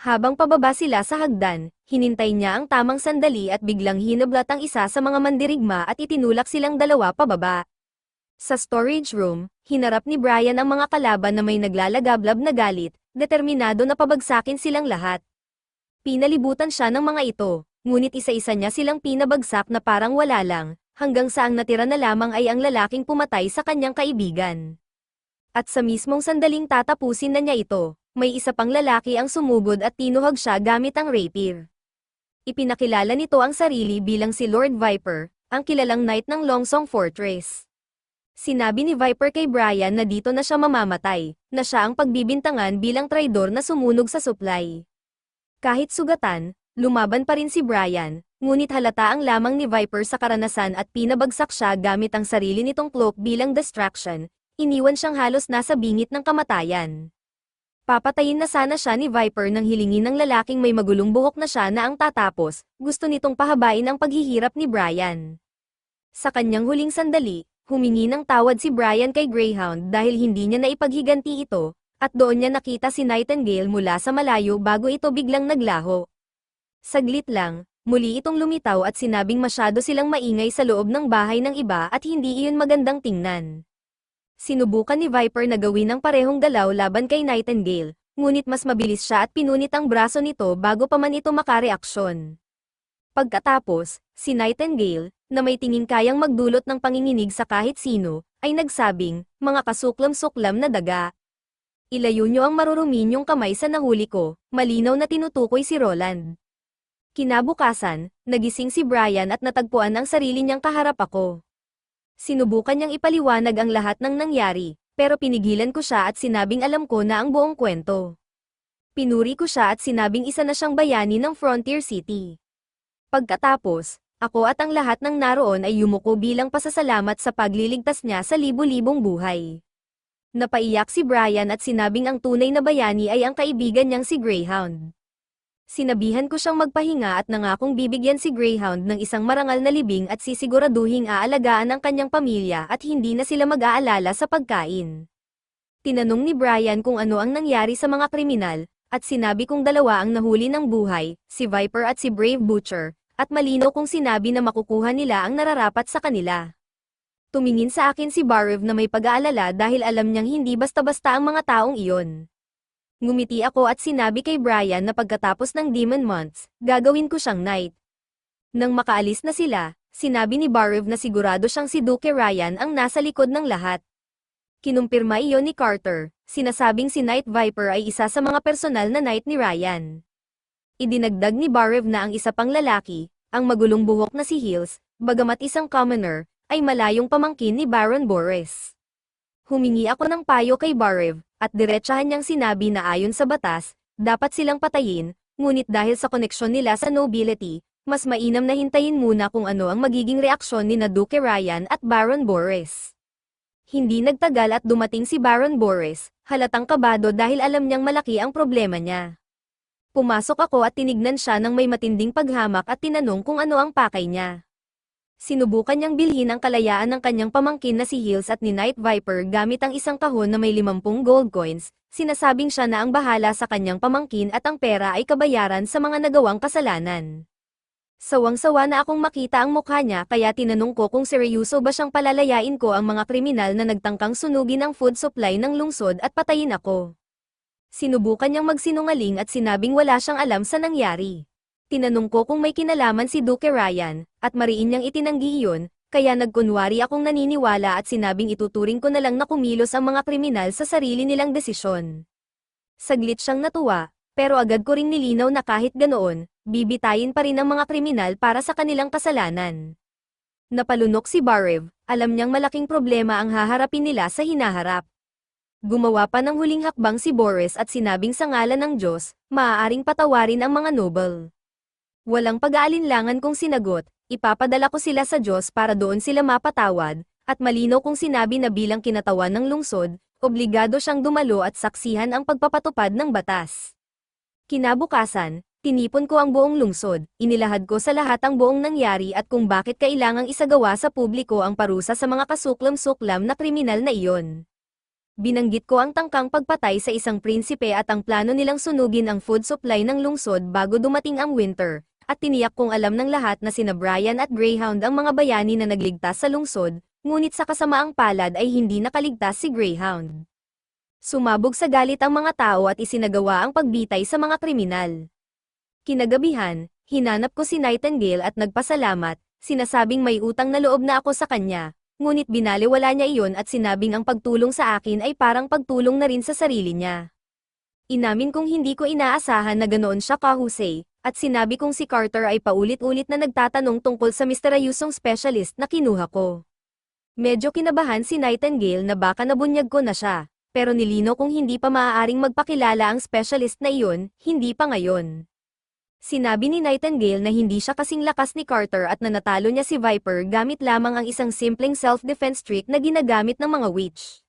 Habang pababa sila sa hagdan, hinintay niya ang tamang sandali at biglang hinablat ang isa sa mga mandirigma at itinulak silang dalawa pababa. Sa storage room, hinarap ni Brian ang mga kalaban na may naglalagablab na galit, determinado na pabagsakin silang lahat. Pinalibutan siya ng mga ito, ngunit isa-isa niya silang pinabagsak na parang wala lang, hanggang sa ang natira na lamang ay ang lalaking pumatay sa kanyang kaibigan. At sa mismong sandaling tatapusin na niya ito, may isa pang lalaki ang sumugod at tinuhag siya gamit ang rapier. Ipinakilala nito ang sarili bilang si Lord Viper, ang kilalang knight ng Longsong Fortress. Sinabi ni Viper kay Brian na dito na siya mamamatay, na siya ang pagbibintangan bilang traidor na sumunog sa supply. Kahit sugatan, lumaban pa rin si Brian, ngunit halata ang lamang ni Viper sa karanasan at pinabagsak siya gamit ang sarili nitong cloak bilang distraction, iniwan siyang halos nasa bingit ng kamatayan. Papatayin na sana siya ni Viper nang hilingin ng lalaking may magulong buhok na siya na ang tatapos, gusto nitong pahabain ang paghihirap ni Brian. Sa kanyang huling sandali, humingi ng tawad si Brian kay Greyhound dahil hindi niya naipaghiganti ito, at doon niya nakita si Nightingale mula sa malayo bago ito biglang naglaho. Saglit lang, muli itong lumitaw at sinabing masyado silang maingay sa loob ng bahay ng iba at hindi iyon magandang tingnan. Sinubukan ni Viper na gawin ang parehong galaw laban kay Nightingale, ngunit mas mabilis siya at pinunit ang braso nito bago pa man ito makareaksyon. Pagkatapos, si Nightingale, na may tingin kayang magdulot ng panginginig sa kahit sino, ay nagsabing, "Mga kasuklam-suklam na daga. Ilayo niyo ang marurumi niyong kamay sa nahuli ko," malinaw na tinutukoy si Roland. Kinabukasan, nagising si Brian at natagpuan ang sarili niyang kaharap ako. Sinubukan niyang ipaliwanag ang lahat ng nangyari, pero pinigilan ko siya at sinabing alam ko na ang buong kwento. Pinuri ko siya at sinabing isa na siyang bayani ng Frontier City. Pagkatapos, ako at ang lahat ng naroon ay yumuko bilang pasasalamat sa pagliligtas niya sa libu-libong buhay. Napaiyak si Brian at sinabing ang tunay na bayani ay ang kaibigan niyang si Greyhound. Sinabihan ko siyang magpahinga at nangakong bibigyan si Greyhound ng isang marangal na libing at sisiguraduhing aalagaan ang kanyang pamilya at hindi na sila mag-aalala sa pagkain. Tinanong ni Brian kung ano ang nangyari sa mga kriminal, at sinabi kong dalawa ang nahuli ng buhay, si Viper at si Brave Butcher, at malinaw kong sinabi na makukuha nila ang nararapat sa kanila. Tumingin sa akin si Barev na may pag-aalala dahil alam niyang hindi basta-basta ang mga taong iyon. Ngumiti ako at sinabi kay Brian na pagkatapos ng Demon Months, gagawin ko siyang knight. Nang makaalis na sila, sinabi ni Barev na sigurado siyang si Duke Ryan ang nasa likod ng lahat. Kinumpirma iyon ni Carter, sinasabing si Night Viper ay isa sa mga personal na knight ni Ryan. Idinagdag ni Barev na ang isa pang lalaki, ang magulong buhok na si Hills, bagamat isang commoner, ay malayong pamangkin ni Baron Boris. Humingi ako ng payo kay Barev, at diretsahan niyang sinabi na ayon sa batas, dapat silang patayin, ngunit dahil sa koneksyon nila sa nobility, mas mainam na hintayin muna kung ano ang magiging reaksyon ni na Duke Ryan at Baron Boris. Hindi nagtagal at dumating si Baron Boris, halatang kabado dahil alam niyang malaki ang problema niya. Pumasok ako at tinignan siya ng may matinding paghamak at tinanong kung ano ang pakay niya. Sinubukan niyang bilhin ang kalayaan ng kanyang pamangkin na si Hills at ni Night Viper gamit ang isang kahon na may 50 gold coins, sinasabing siya na ang bahala sa kanyang pamangkin at ang pera ay kabayaran sa mga nagawang kasalanan. Sawang-sawa na akong makita ang mukha niya kaya tinanong ko kung seryoso ba siyang palalayain ko ang mga kriminal na nagtangkang sunugin ang food supply ng lungsod at patayin ako. Sinubukan niyang magsinungaling at sinabing wala siyang alam sa nangyari. Tinanong ko kung may kinalaman si Duke Ryan, at mariin niyang itinanggi iyon, kaya nagkunwari akong naniniwala at sinabing ituturing ko na lang na kumilos ang mga kriminal sa sarili nilang desisyon. Saglit siyang natuwa, pero agad ko ring nilinaw na kahit ganoon, bibitayin pa rin ang mga kriminal para sa kanilang kasalanan. Napalunok si Barev, alam niyang malaking problema ang haharapin nila sa hinaharap. Gumawa pa ng huling hakbang si Boris at sinabing sa ngalan ng Diyos, maaaring patawarin ang mga noble. Walang pag-aalinlangan kung sinagot, ipapadala ko sila sa Diyos para doon sila mapatawad, at malinaw kung sinabi na bilang kinatawan ng lungsod, obligado siyang dumalo at saksihan ang pagpapatupad ng batas. Kinabukasan, tinipon ko ang buong lungsod, inilahad ko sa lahat ang buong nangyari at kung bakit kailangang isagawa sa publiko ang parusa sa mga kasuklam-suklam na kriminal na iyon. Binanggit ko ang tangkang pagpatay sa isang prinsipe at ang plano nilang sunugin ang food supply ng lungsod bago dumating ang winter, at tiniyak kong alam ng lahat na sina Brian at Greyhound ang mga bayani na nagligtas sa lungsod, ngunit sa kasamaang palad ay hindi nakaligtas si Greyhound. Sumabog sa galit ang mga tao at isinagawa ang pagbitay sa mga kriminal. Kinagabihan, hinanap ko si Nightingale at nagpasalamat, sinasabing may utang na loob na ako sa kanya, ngunit binaliwala niya iyon at sinabing ang pagtulong sa akin ay parang pagtulong na rin sa sarili niya. Inamin kong hindi ko inaasahan na ganoon siya kahusay, at sinabi kong si Carter ay paulit-ulit na nagtatanong tungkol sa misteryosong specialist na kinuha ko. Medyo kinabahan si Nightingale na baka nabunyag ko na siya, pero nilinaw kung hindi pa maaaring magpakilala ang specialist na iyon, hindi pa ngayon. Sinabi ni Nightingale na hindi siya kasing lakas ni Carter at nanatalo niya si Viper gamit lamang ang isang simpleng self-defense trick na ginagamit ng mga witch.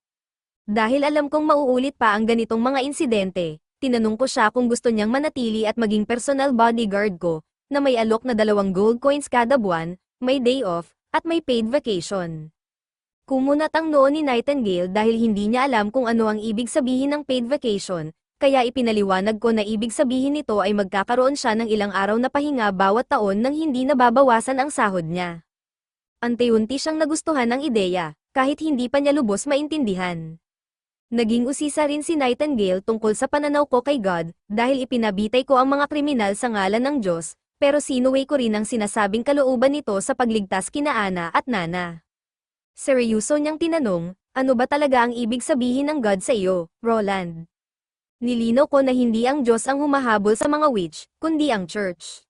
Dahil alam kong mauulit pa ang ganitong mga insidente, tinanong ko siya kung gusto niyang manatili at maging personal bodyguard ko, na may alok na 2 gold coins kada buwan, may day off, at may paid vacation. Kumunat ang noo ni Nightingale dahil hindi niya alam kung ano ang ibig sabihin ng paid vacation, kaya ipinaliwanag ko na ibig sabihin nito ay magkakaroon siya ng ilang araw na pahinga bawat taon nang hindi nababawasan ang sahod niya. Ante-unti siyang nagustuhan ng ideya, kahit hindi pa niya lubos maintindihan. Naging usisa rin si Nightingale tungkol sa pananaw ko kay God, dahil ipinabitay ko ang mga kriminal sa ngalan ng Diyos, pero sinuway ko rin ang sinasabing kalooban nito sa pagligtas kina Ana at Nana. Seryoso niyang tinanong, ano ba talaga ang ibig sabihin ng God sa iyo, Roland? Nilinaw ko na hindi ang Diyos ang humahabol sa mga witch, kundi ang church.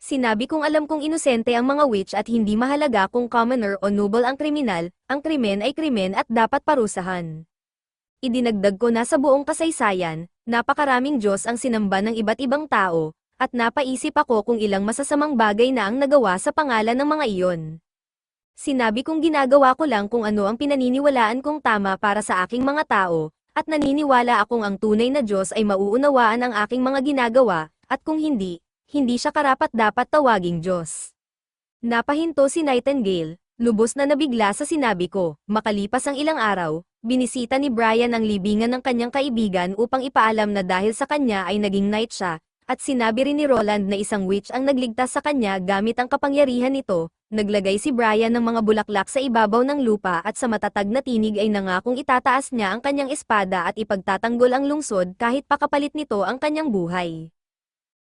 Sinabi kong alam kong inosente ang mga witch at hindi mahalaga kung commoner o noble ang kriminal, ang krimen ay krimen at dapat parusahan. Idinagdag ko na sa buong kasaysayan, napakaraming Diyos ang sinamba ng iba't ibang tao, at napaisip ako kung ilang masasamang bagay na ang nagawa sa pangalan ng mga iyon. Sinabi kong ginagawa ko lang kung ano ang pinaniniwalaan kong tama para sa aking mga tao, at naniniwala akong ang tunay na Diyos ay mauunawaan ang aking mga ginagawa, at kung hindi, hindi siya karapat-dapat tawaging Diyos. Napahinto si Nightingale, lubos na nabigla sa sinabi ko. Makalipas ang ilang araw, binisita ni Brian ang libingan ng kanyang kaibigan upang ipaalam na dahil sa kanya ay naging knight siya, at sinabi rin ni Roland na isang witch ang nagligtas sa kanya gamit ang kapangyarihan nito. Naglagay si Brian ng mga bulaklak sa ibabaw ng lupa at sa matatag na tinig ay nangakong itataas niya ang kanyang espada at ipagtatanggol ang lungsod kahit pakapalit nito ang kanyang buhay.